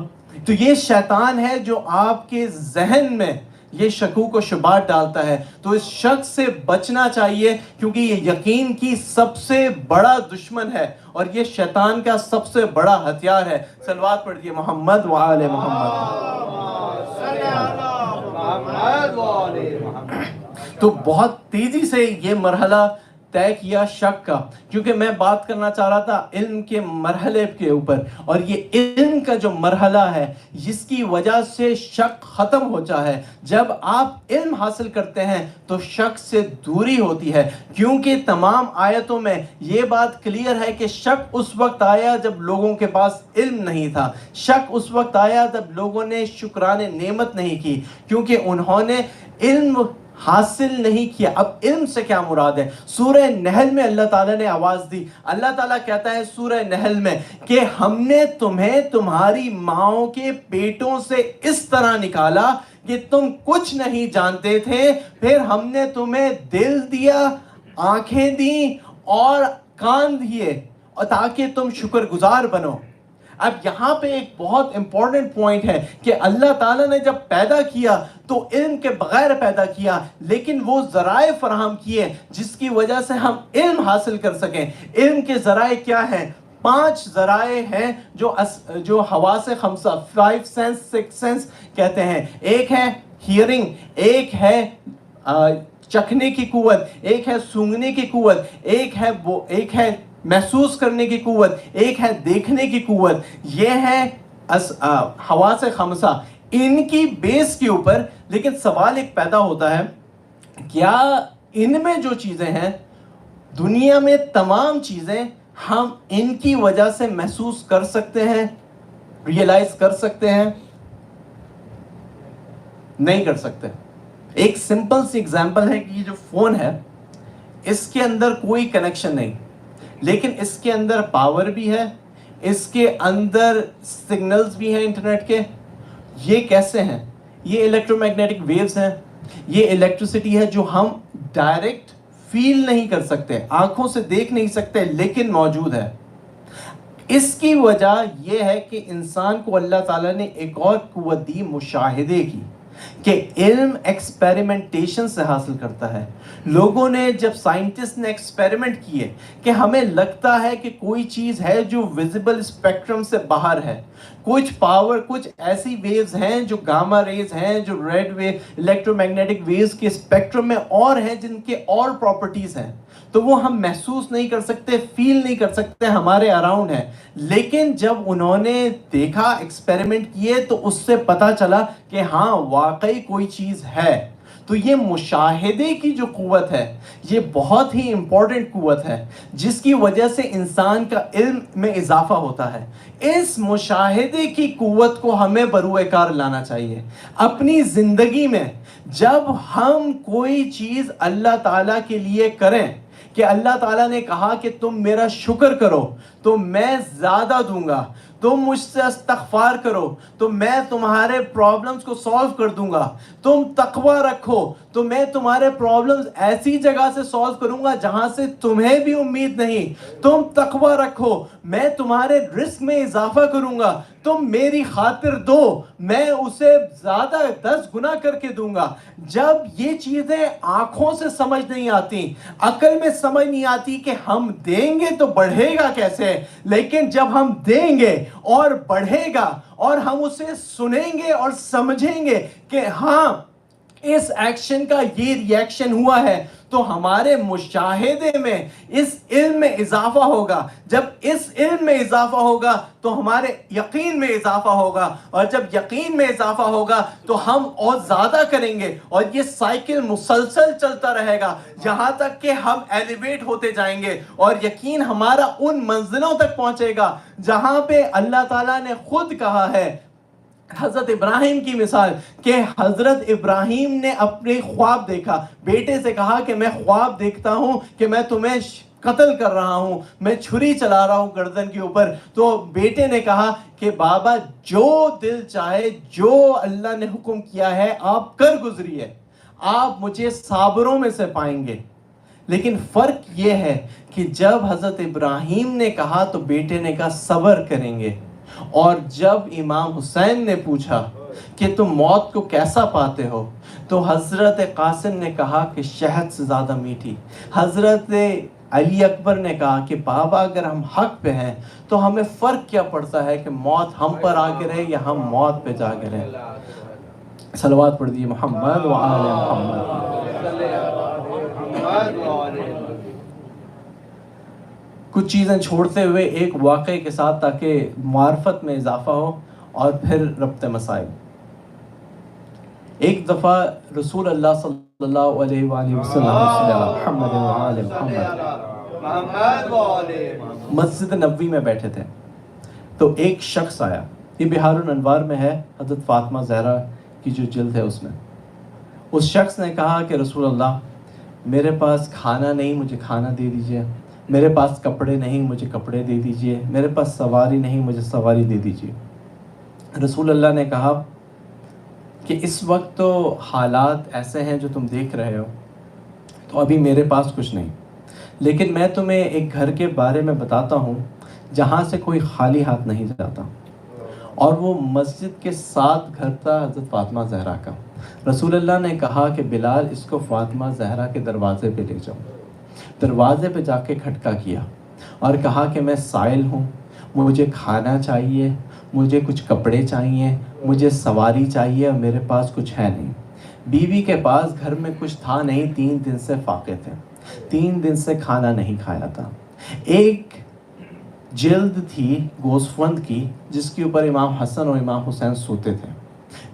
تو یہ شیطان ہے جو آپ کے ذہن میں یہ شکوک و شبہات ڈالتا ہے۔ تو اس شک سے بچنا چاہیے، کیونکہ یہ یقین کی سب سے بڑا دشمن ہے، اور یہ شیطان کا سب سے بڑا ہتھیار ہے۔ صلوات پڑھیے محمد وآل محمد۔ تو بہت تیزی سے یہ مرحلہ طے کیا شک کا، کیونکہ میں بات کرنا چاہ رہا تھا علم کے مرحلے کے اوپر، اور یہ علم کا جو مرحلہ ہے جس کی وجہ سے شک ختم ہوتا ہے۔ جب آپ علم حاصل کرتے ہیں تو شک سے دوری ہوتی ہے، کیونکہ تمام آیتوں میں یہ بات کلیئر ہے کہ شک اس وقت آیا جب لوگوں کے پاس علم نہیں تھا، شک اس وقت آیا جب لوگوں نے شکران نعمت نہیں کی، کیونکہ انہوں نے علم حاصل نہیں کیا۔ اب علم سے کیا مراد ہے؟ سورہ نحل میں اللہ تعالیٰ نے آواز دی، اللہ تعالیٰ کہتا ہے سورہ نحل میں کہ ہم نے تمہیں تمہاری ماؤں کے پیٹوں سے اس طرح نکالا کہ تم کچھ نہیں جانتے تھے، پھر ہم نے تمہیں دل دیا، آنکھیں دیں اور کان دیے تاکہ تم شکر گزار بنو۔ اب یہاں پہ ایک بہت امپورٹنٹ پوائنٹ ہے کہ اللہ تعالیٰ نے جب پیدا کیا تو علم کے بغیر پیدا کیا، لیکن وہ ذرائع فراہم کیے جس کی وجہ سے ہم علم حاصل کر سکیں۔ علم کے ذرائع کیا ہیں؟ 5 ذرائع ہیں جو حواس خمسہ، 5 سینس 6 سینس کہتے ہیں۔ ایک ہے ہیئرنگ، ایک ہے چکھنے کی قوت، ایک ہے سونگھنے کی قوت، ایک ہے محسوس کرنے کی قوت، ایک ہے دیکھنے کی قوت۔ یہ ہے حواس خمسہ۔ ان کی بیس کے اوپر لیکن سوال ایک پیدا ہوتا ہے، کیا ان میں جو چیزیں ہیں، دنیا میں تمام چیزیں ہم ان کی وجہ سے محسوس کر سکتے ہیں، ریئلائز کر سکتے ہیں؟ نہیں کر سکتے۔ ایک سمپل سی ایگزامپل ہے کہ یہ جو فون ہے اس کے اندر کوئی کنیکشن نہیں، لیکن اس کے اندر پاور بھی ہے، اس کے اندر سگنلز بھی ہیں انٹرنیٹ کے۔ یہ کیسے ہیں؟ یہ الیکٹرو میگنیٹک ویوز ہیں، یہ الیکٹریسٹی ہے جو ہم ڈائریکٹ فیل نہیں کر سکتے، آنکھوں سے دیکھ نہیں سکتے، لیکن موجود ہے۔ اس کی وجہ یہ ہے کہ انسان کو اللہ تعالیٰ نے ایک اور قوت دی، مشاہدے کی۔ کہ علم ایکسپیریمنٹیشن سے حاصل کرتا ہے. لوگوں نے جب سائنٹسٹ نے ایکسپیریمنٹ کیے کہ ہمیں لگتا ہے کہ کوئی چیز ہے جو ویزیبل اسپیکٹرم سے باہر ہے, کچھ پاور, کچھ ایسی ویوز ہیں جو گاما ریز ہیں, جو red wave, electromagnetic waves کے اسپیکٹرم میں اور ہیں جن کے اور پراپرٹیز ہیں, تو وہ ہم محسوس نہیں کر سکتے, فیل نہیں کر سکتے, ہمارے اراؤنڈ ہے. لیکن جب انہوں نے دیکھا, ایکسپیریمنٹ کیے, تو اس سے پتا چلا کہ ہاں واقعی کوئی چیز ہے. تو یہ مشاہدے کی جو قوت ہے, یہ بہت ہی امپورٹنٹ قوت ہے جس کی وجہ سے انسان کا علم میں اضافہ ہوتا ہے. اس مشاہدے کی قوت کو ہمیں بروئے کار لانا چاہیے اپنی زندگی میں. جب ہم کوئی چیز اللہ تعالیٰ کے لیے کریں, کہ اللہ تعالیٰ نے کہا کہ تم میرا شکر کرو تو میں زیادہ دوں گا, تم مجھ سے استغفار کرو تو میں تمہارے پرابلمز کو سالو کر دوں گا, تم تقوی رکھو تو میں تمہارے پرابلمز ایسی جگہ سے سالو کروں گا جہاں سے تمہیں بھی امید نہیں, تم تقوی رکھو میں تمہارے رزق میں اضافہ کروں گا, تم میری خاطر دو میں اسے زیادہ 10 گنا کر کے دوں گا. جب یہ چیزیں آنکھوں سے سمجھ نہیں آتی, عقل میں سمجھ نہیں آتی کہ ہم دیں گے تو بڑھے گا کیسے, لیکن جب ہم دیں گے اور بڑھے گا اور ہم اسے سنیں گے اور سمجھیں گے کہ ہاں اس ایکشن کا یہ ری ایکشن ہوا ہے, تو ہمارے مشاہدے میں اس علم میں اضافہ ہوگا. جب اس علم میں اضافہ ہوگا تو ہمارے یقین میں اضافہ ہوگا, اور جب یقین میں اضافہ ہوگا تو ہم اور زیادہ کریں گے, اور یہ سائیکل مسلسل چلتا رہے گا جہاں تک کہ ہم ایلیویٹ ہوتے جائیں گے, اور یقین ہمارا ان منزلوں تک پہنچے گا جہاں پہ اللہ تعالیٰ نے خود کہا ہے. حضرت ابراہیم کی مثال, کہ حضرت ابراہیم نے اپنے خواب دیکھا, بیٹے سے کہا کہ میں خواب دیکھتا ہوں کہ میں تمہیں قتل کر رہا ہوں, میں چھری چلا رہا ہوں گردن کے اوپر. تو بیٹے نے کہا کہ بابا جو دل چاہے, جو اللہ نے حکم کیا ہے آپ کر گزریے, آپ مجھے صابروں میں سے پائیں گے. لیکن فرق یہ ہے کہ جب حضرت ابراہیم نے کہا تو بیٹے نے کہا صبر کریں گے, اور جب امام حسین نے پوچھا کہ تم موت کو کیسا پاتے ہو تو حضرت قاسم نے کہا کہ شہد سے زیادہ میٹھی. حضرت علی اکبر نے کہا کہ بابا اگر ہم حق پہ ہیں تو ہمیں فرق کیا پڑتا ہے کہ موت ہم پر آ کے رہے یا ہم موت پہ جا کے رہے. صلوات پڑھ دیجیے محمد و آل محمد. کچھ چیزیں چھوڑتے ہوئے ایک واقعے کے ساتھ تاکہ معرفت میں اضافہ ہو اور پھر ربط مسائل. ایک دفعہ رسول اللہ صلی اللہ علیہ وآلہ وسلم مسجد نبوی میں بیٹھے تھے, تو ایک شخص آیا, یہ بہار الانوار میں ہے, حضرت فاطمہ زہرا کی جو جلد ہے اس میں. اس شخص نے کہا کہ رسول اللہ میرے پاس کھانا نہیں, مجھے کھانا دے دیجئے, میرے پاس کپڑے نہیں, مجھے کپڑے دے دیجئے, میرے پاس سواری نہیں, مجھے سواری دے دیجئے. رسول اللہ نے کہا کہ اس وقت تو حالات ایسے ہیں جو تم دیکھ رہے ہو, تو ابھی میرے پاس کچھ نہیں, لیکن میں تمہیں ایک گھر کے بارے میں بتاتا ہوں جہاں سے کوئی خالی ہاتھ نہیں جاتا, اور وہ مسجد کے ساتھ گھر تھا حضرت فاطمہ زہرا کا. رسول اللہ نے کہا کہ بلال اس کو فاطمہ زہرا کے دروازے پہ لے جاؤ. دروازے پہ جا کے کھٹکا کیا اور کہا کہ میں سائل ہوں, مجھے کھانا چاہیے, مجھے کچھ کپڑے چاہیے, مجھے سواری چاہیے, اور میرے پاس کچھ ہے نہیں. بیوی کے پاس گھر میں کچھ تھا نہیں, 3 دن سے فاقے تھے, 3 دن سے کھانا نہیں کھایا تھا. ایک جلد تھی گوسفند کی جس کے اوپر امام حسن اور امام حسین سوتے تھے.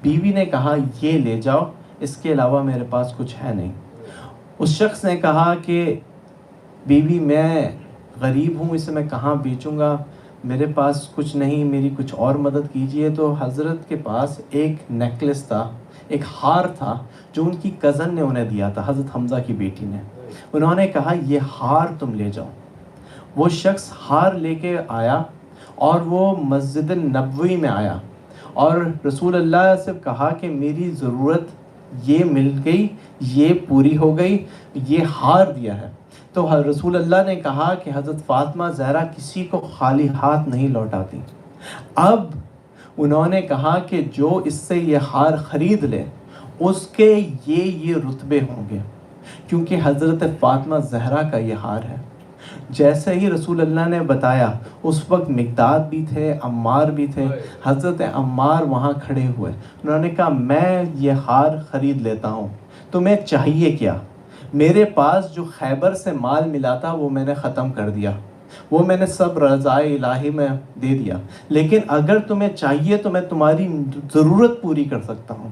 بیوی نے کہا یہ لے جاؤ, اس کے علاوہ میرے پاس کچھ ہے نہیں. اس شخص نے کہا کہ بیوی میں غریب ہوں, اسے میں کہاں بیچوں گا, میرے پاس کچھ نہیں, میری کچھ اور مدد کیجئے. تو حضرت کے پاس ایک نیکلس تھا, ایک ہار تھا جو ان کی کزن نے انہیں دیا تھا, حضرت حمزہ کی بیٹی نے. انہوں نے کہا یہ ہار تم لے جاؤ. وہ شخص ہار لے کے آیا اور وہ مسجد نبوی میں آیا اور رسول اللہ سے کہا کہ میری ضرورت یہ مل گئی, یہ پوری ہو گئی, یہ ہار دیا ہے. تو رسول اللہ نے کہا کہ حضرت فاطمہ زہرا کسی کو خالی ہاتھ نہیں لوٹاتی. اب انہوں نے کہا کہ جو اس سے یہ ہار خرید لے اس کے یہ رتبے ہوں گے، کیونکہ حضرت فاطمہ زہرا کا یہ ہار ہے۔ جیسے ہی رسول اللہ نے بتایا، اس وقت مقداد بھی تھے، عمار بھی تھے۔ حضرت عمار وہاں کھڑے ہوئے، انہوں نے کہا میں یہ ہار خرید لیتا ہوں، تمہیں چاہیے کیا؟ میرے پاس جو خیبر سے مال ملا تھا وہ میں نے ختم کر دیا، وہ میں نے سب رضائے الہی میں دے دیا، لیکن اگر تمہیں چاہیے تو میں تمہاری ضرورت پوری کر سکتا ہوں۔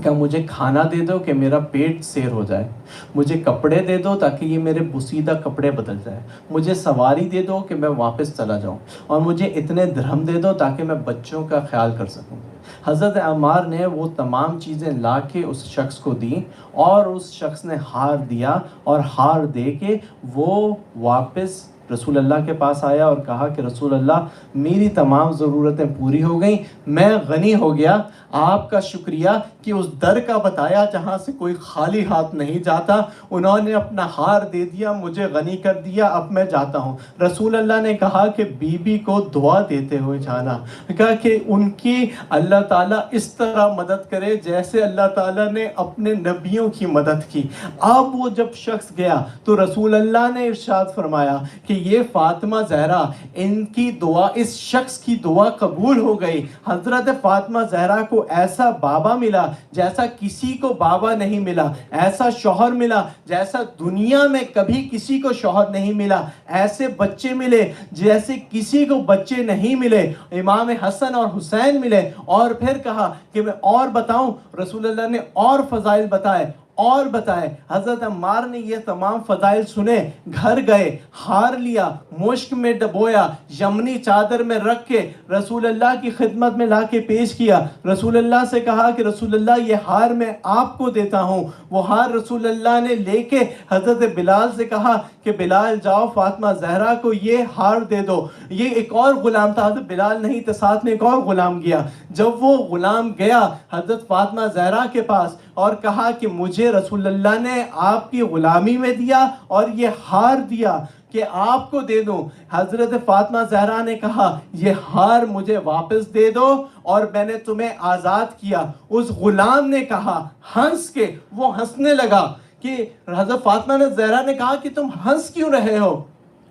کہ مجھے کھانا دے دو کہ میرا پیٹ سیر ہو جائے، مجھے کپڑے دے دو تاکہ یہ میرے بوسیدہ کپڑے بدل جائے، مجھے سواری دے دو کہ میں واپس چلا جاؤں، اور مجھے اتنے درہم دے دو تاکہ میں بچوں کا خیال کر سکوں۔ حضرت عمار نے وہ تمام چیزیں لا کے اس شخص کو دیں، اور اس شخص نے ہار دیا، اور ہار دے کے وہ واپس رسول اللہ کے پاس آیا اور کہا کہ رسول اللہ میری تمام ضرورتیں پوری ہو گئیں، میں غنی ہو گیا، آپ کا شکریہ کہ اس در کا بتایا جہاں سے کوئی خالی ہاتھ نہیں جاتا، انہوں نے اپنا ہار دے دیا، مجھے غنی کر دیا، اب میں جاتا ہوں۔ رسول اللہ نے کہا کہ بی بی کو دعا دیتے ہوئے جانا، کہا کہ ان کی اللہ تعالیٰ اس طرح مدد کرے جیسے اللہ تعالیٰ نے اپنے نبیوں کی مدد کی۔ اب وہ جب شخص گیا تو رسول اللہ نے ارشاد فرمایا کہ یہ فاطمہ زہرا، ان کی دعا، اس شخص کی دعا قبول ہو گئی۔ حضرت فاطمہ زہرا کو ایسا بابا ملا جیسا کسی کو بابا نہیں ملا، ایسا شوہر ملا جیسا دنیا میں کبھی کسی کو شوہر نہیں ملا، ایسے بچے ملے جیسے کسی کو بچے نہیں ملے، امام حسن اور حسین ملے۔ اور پھر کہا کہ میں اور بتاؤں، رسول اللہ نے اور فضائل بتائے اور بتائے۔ حضرت عمار نے یہ تمام فضائل سنے، گھر گئے، ہار لیا، مشک میں ڈبویا، یمنی چادر میں رکھ کے رسول اللہ کی خدمت میں لا کے پیش کیا۔ رسول اللہ سے کہا کہ رسول اللہ یہ ہار میں آپ کو دیتا ہوں۔ وہ ہار رسول اللہ نے لے کے حضرت بلال سے کہا کہ بلال جاؤ فاطمہ زہرا کو یہ ہار دے دو۔ یہ ایک اور غلام تھا، حضرت بلال نہیں تھا، ساتھ میں ایک اور غلام گیا۔ جب وہ غلام گیا حضرت فاطمہ زہرا کے پاس اور کہا کہ مجھے رسول اللہ نے آپ کی غلامی میں دیا اور یہ ہار دیا کہ آپ کو دے دوں، حضرت فاطمہ زہرا نے کہا یہ ہار مجھے واپس دے دو اور میں نے تمہیں آزاد کیا۔ اس غلام نے کہا ہنس کے، وہ ہنسنے لگا کہ حضرت فاطمہ زہرا نے کہا کہ تم ہنس کیوں رہے ہو؟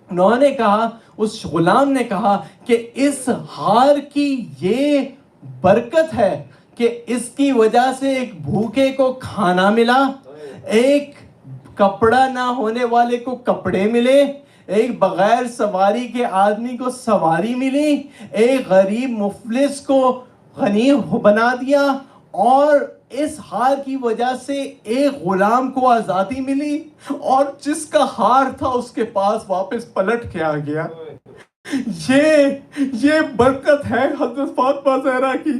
انہوں نے کہا، اس غلام نے کہا کہ اس ہار کی یہ برکت ہے کہ اس کی وجہ سے ایک بھوکے کو کھانا ملا، ایک کپڑا نہ ہونے والے کو کپڑے ملے، ایک بغیر سواری کے آدمی کو سواری ملی، ایک غریب مفلس کو غنی بنا دیا، اور اس ہار کی وجہ سے ایک غلام کو آزادی ملی، اور جس کا ہار تھا اس کے پاس واپس پلٹ کے آ گیا۔ یہ برکت ہے حضرت فاطمہ زہرا کی۔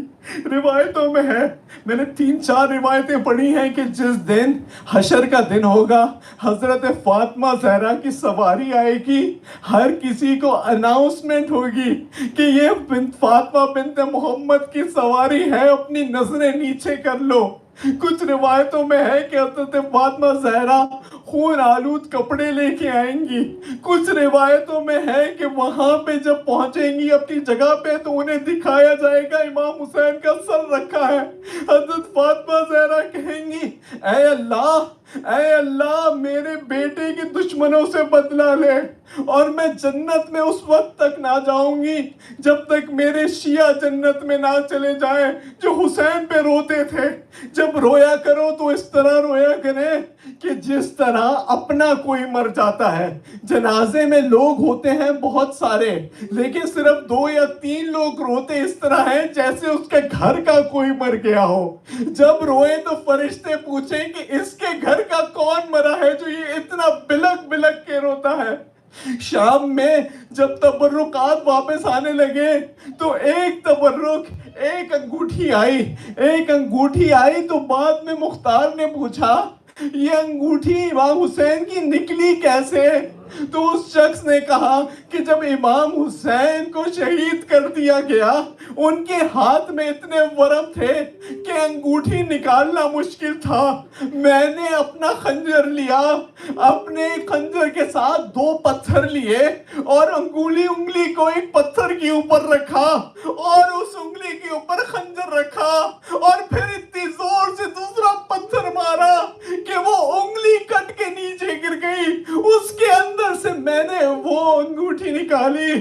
روایتوں میں ہے، میں نے 3-4 روایتیں پڑھی ہیں کہ جس دن حشر کا دن ہوگا، حضرت فاطمہ زہرا کی سواری آئے گی، ہر کسی کو اناؤنسمنٹ ہوگی کہ یہ بنت فاطمہ بنت محمد کی سواری ہے، اپنی نظریں نیچے کر لو۔ کچھ روایتوں میں ہے کہ حضرت فاطمہ زہرا خون آلود کپڑے لے کے آئیں گی، کچھ روایتوں میں ہے کہ وہاں پہ جب پہنچیں گی اپنی جگہ پہ تو انہیں دکھایا جائے گا امام حسین کا سر رکھا ہے۔ حضرت فاطمہ زہرا کہیں گی اے اللہ میرے بیٹے کے دشمنوں سے بدلہ لے، اور میں جنت میں اس وقت تک نہ جاؤں گی جب تک میرے شیعہ جنت میں نہ چلے جائیں جو حسین پہ روتے تھے۔ جب رویا کرو تو اس طرح رویا کریں کہ جس طرح اپنا کوئی مر جاتا ہے۔ جنازے میں لوگ ہوتے ہیں بہت سارے، لیکن صرف 2 یا 3 لوگ روتے اس طرح ہیں جیسے اس کے گھر کا کوئی مر گیا ہو۔ جب روئے تو فرشتے پوچھیں کہ اس کے گھر کا کون مرا ہے جو یہ اتنا بلک بلک کے روتا ہے۔ شام میں جب تبرکات واپس آنے لگے تو ایک تبرک، ایک انگوٹھی آئی تو بعد میں مختار نے پوچھا یہ انگوٹھی امام حسین کی نکلی کیسے؟ تو اس شخص نے کہا کہ جب امام حسین کو شہید کر دیا گیا ان کے ہاتھ میں اتنے ورم تھے کہ انگوٹھی نکالنا مشکل تھا، میں نے اپنا خنجر لیا، اپنے خنجر کے ساتھ 2 پتھر لیے اور انگلی کو ایک پتھر کے اوپر رکھا اور اس انگلی کے اوپر خنجر رکھا اور پھر اتنی زور سے دوسرا پتھر مارا کہ وہ انگلی کٹ کے نیچے گر گئی، اس کے اندر سے میں نے وہ انگوٹھی نکالی۔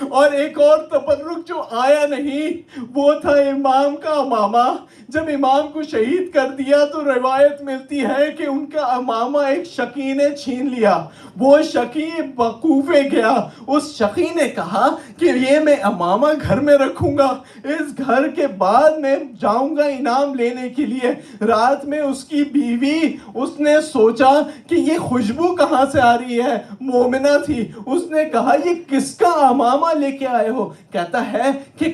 اور ایک اور تبرک جو آیا نہیں وہ تھا امام کا امامہ۔ جب امام کو شہید کر دیا تو روایت ملتی ہے کہ ان کا امامہ ایک شقی نے چھین لیا، وہ شقی کوفے گیا، اس شقی نے کہا کہ یہ میں امامہ گھر میں رکھوں گا، اس گھر کے بعد میں جاؤں گا انعام لینے کے لیے۔ رات میں اس کی بیوی اس نے سوچا کہ یہ خوشبو کہاں سے آ رہی ہے، مومنہ تھی، اس نے کہا یہ کس کا امامہ لے کے آئے ہو؟ کہتا ہے کہ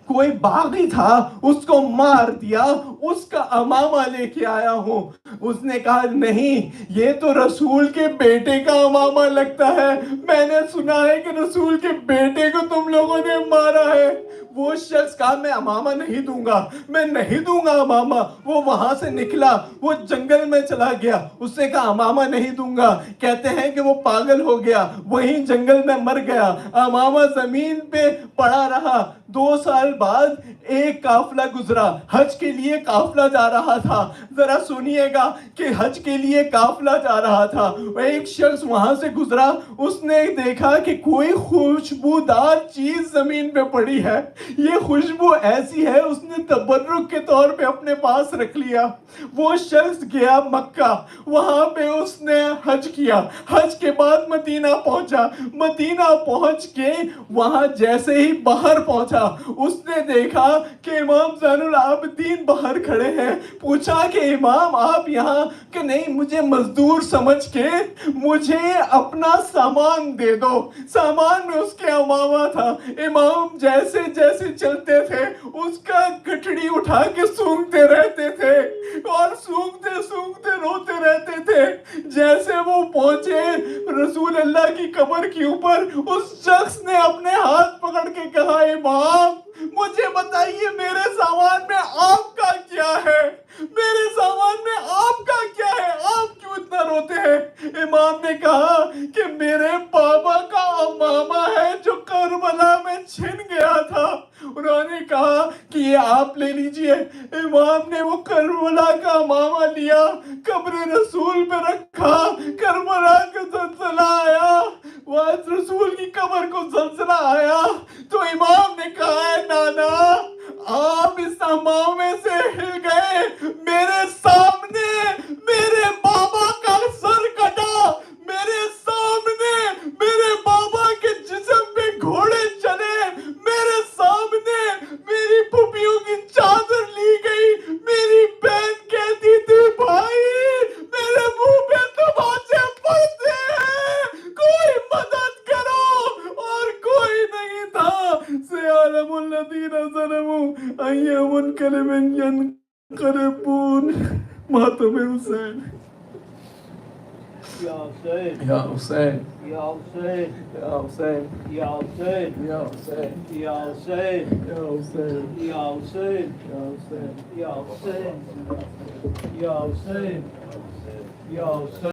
کوئی باغی تھا، اس کو مار دیا، اس کا امامہ لے کے آیا ہوں۔ اس نے کہا نہیں، یہ تو رسول کے بیٹے کا امامہ لگتا ہے، میں نے سنا ہے کہ رسول کے بیٹے کو تم لوگوں نے مارا ہے۔ وہ شخص کہا میں امامہ نہیں دوں گا، میں نہیں دوں گا امامہ۔ وہ وہاں سے نکلا، وہ جنگل میں چلا گیا، اس نے کہا امامہ نہیں دوں گا۔ کہتے ہیں کہ وہ پاگل ہو گیا، وہیں جنگل میں مر گیا، امامہ زمین پہ پڑا رہا۔ 2 سال بعد ایک قافلہ گزرا، حج کے لیے قافلہ جا رہا تھا۔ ذرا سنیے گا کہ حج کے لیے قافلہ جا رہا تھا، ایک شخص وہاں سے گزرا، اس نے دیکھا کہ کوئی خوشبودار چیز زمین پہ پڑی ہے، یہ خوشبو ایسی ہے، اس نے تبرک کے طور پہ اپنے پاس رکھ لیا۔ وہ شخص گیا مکہ، وہاں پہ اس نے حج کیا، حج کے بعد مدینہ پہنچا، مدینہ پہنچ کے وہاں جیسے ہی باہر پہنچا اس نے دیکھا کہ امام زین العابدین باہر کھڑے ہیں۔ پوچھا کہ امام آپ یہاں؟ کہ نہیں، مجھے مزدور سمجھ کے مجھے اپنا سامان دے دو۔ سامان میں اس کے امامہ تھا۔ امام جیسے جیسے چلتے تھے اس کا گٹھڑی اٹھا کے سونگتے رہتے تھے اور سونگتے سونگتے روتے رہتے تھے۔ جیسے وہ پہنچے رسول اللہ کی قبر کے اوپر، اس شخص نے اپنے ہاتھ پکڑ کے کہا امام مجھے بتائیے میرے سامان میں آپ کا کیا ہے، میرے سامان میں آپ کا کیا ہے، آپ کیوں اتنا روتے ہیں؟ امام نے کہا کہ میرے بابا کا امامہ ہے جو کربلا میں چھن گیا تھا۔ انہوں نے کہا کہ یہ آپ لے لیجئے۔ امام نے وہ کربلا کا امامہ لیا، قبر رسول پہ رکھا، کربلا کا زلزلہ آیا، وقت رسول کی قبر کو زلزلہ آیا تو امام نے کہا ہے نانا آپ اس امامے سے ہل گئے، میرے سامنے میرے بابا کا سر کٹا، میرے سامنے میرے بابا کے جسم پہ گھوڑے چلے، میرے سامنے میری پھوپھیوں کی چادر لی گئی، میری بہن کہتی تھی بھائی میرے منہ پہ تماچے پڑتے ہیں، کوئی مدد کرو، اور کوئی نہیں تھا۔ سيعلم الذين ظلموا أي منقلب ينقلبون۔ ماتم حسین، یا حسین یا حسین، یا حسین یا حسین، یا حسین یا حسین، یا حسین یا حسین، یا حسین یا حسین، یا حسین یا حسین یا حسین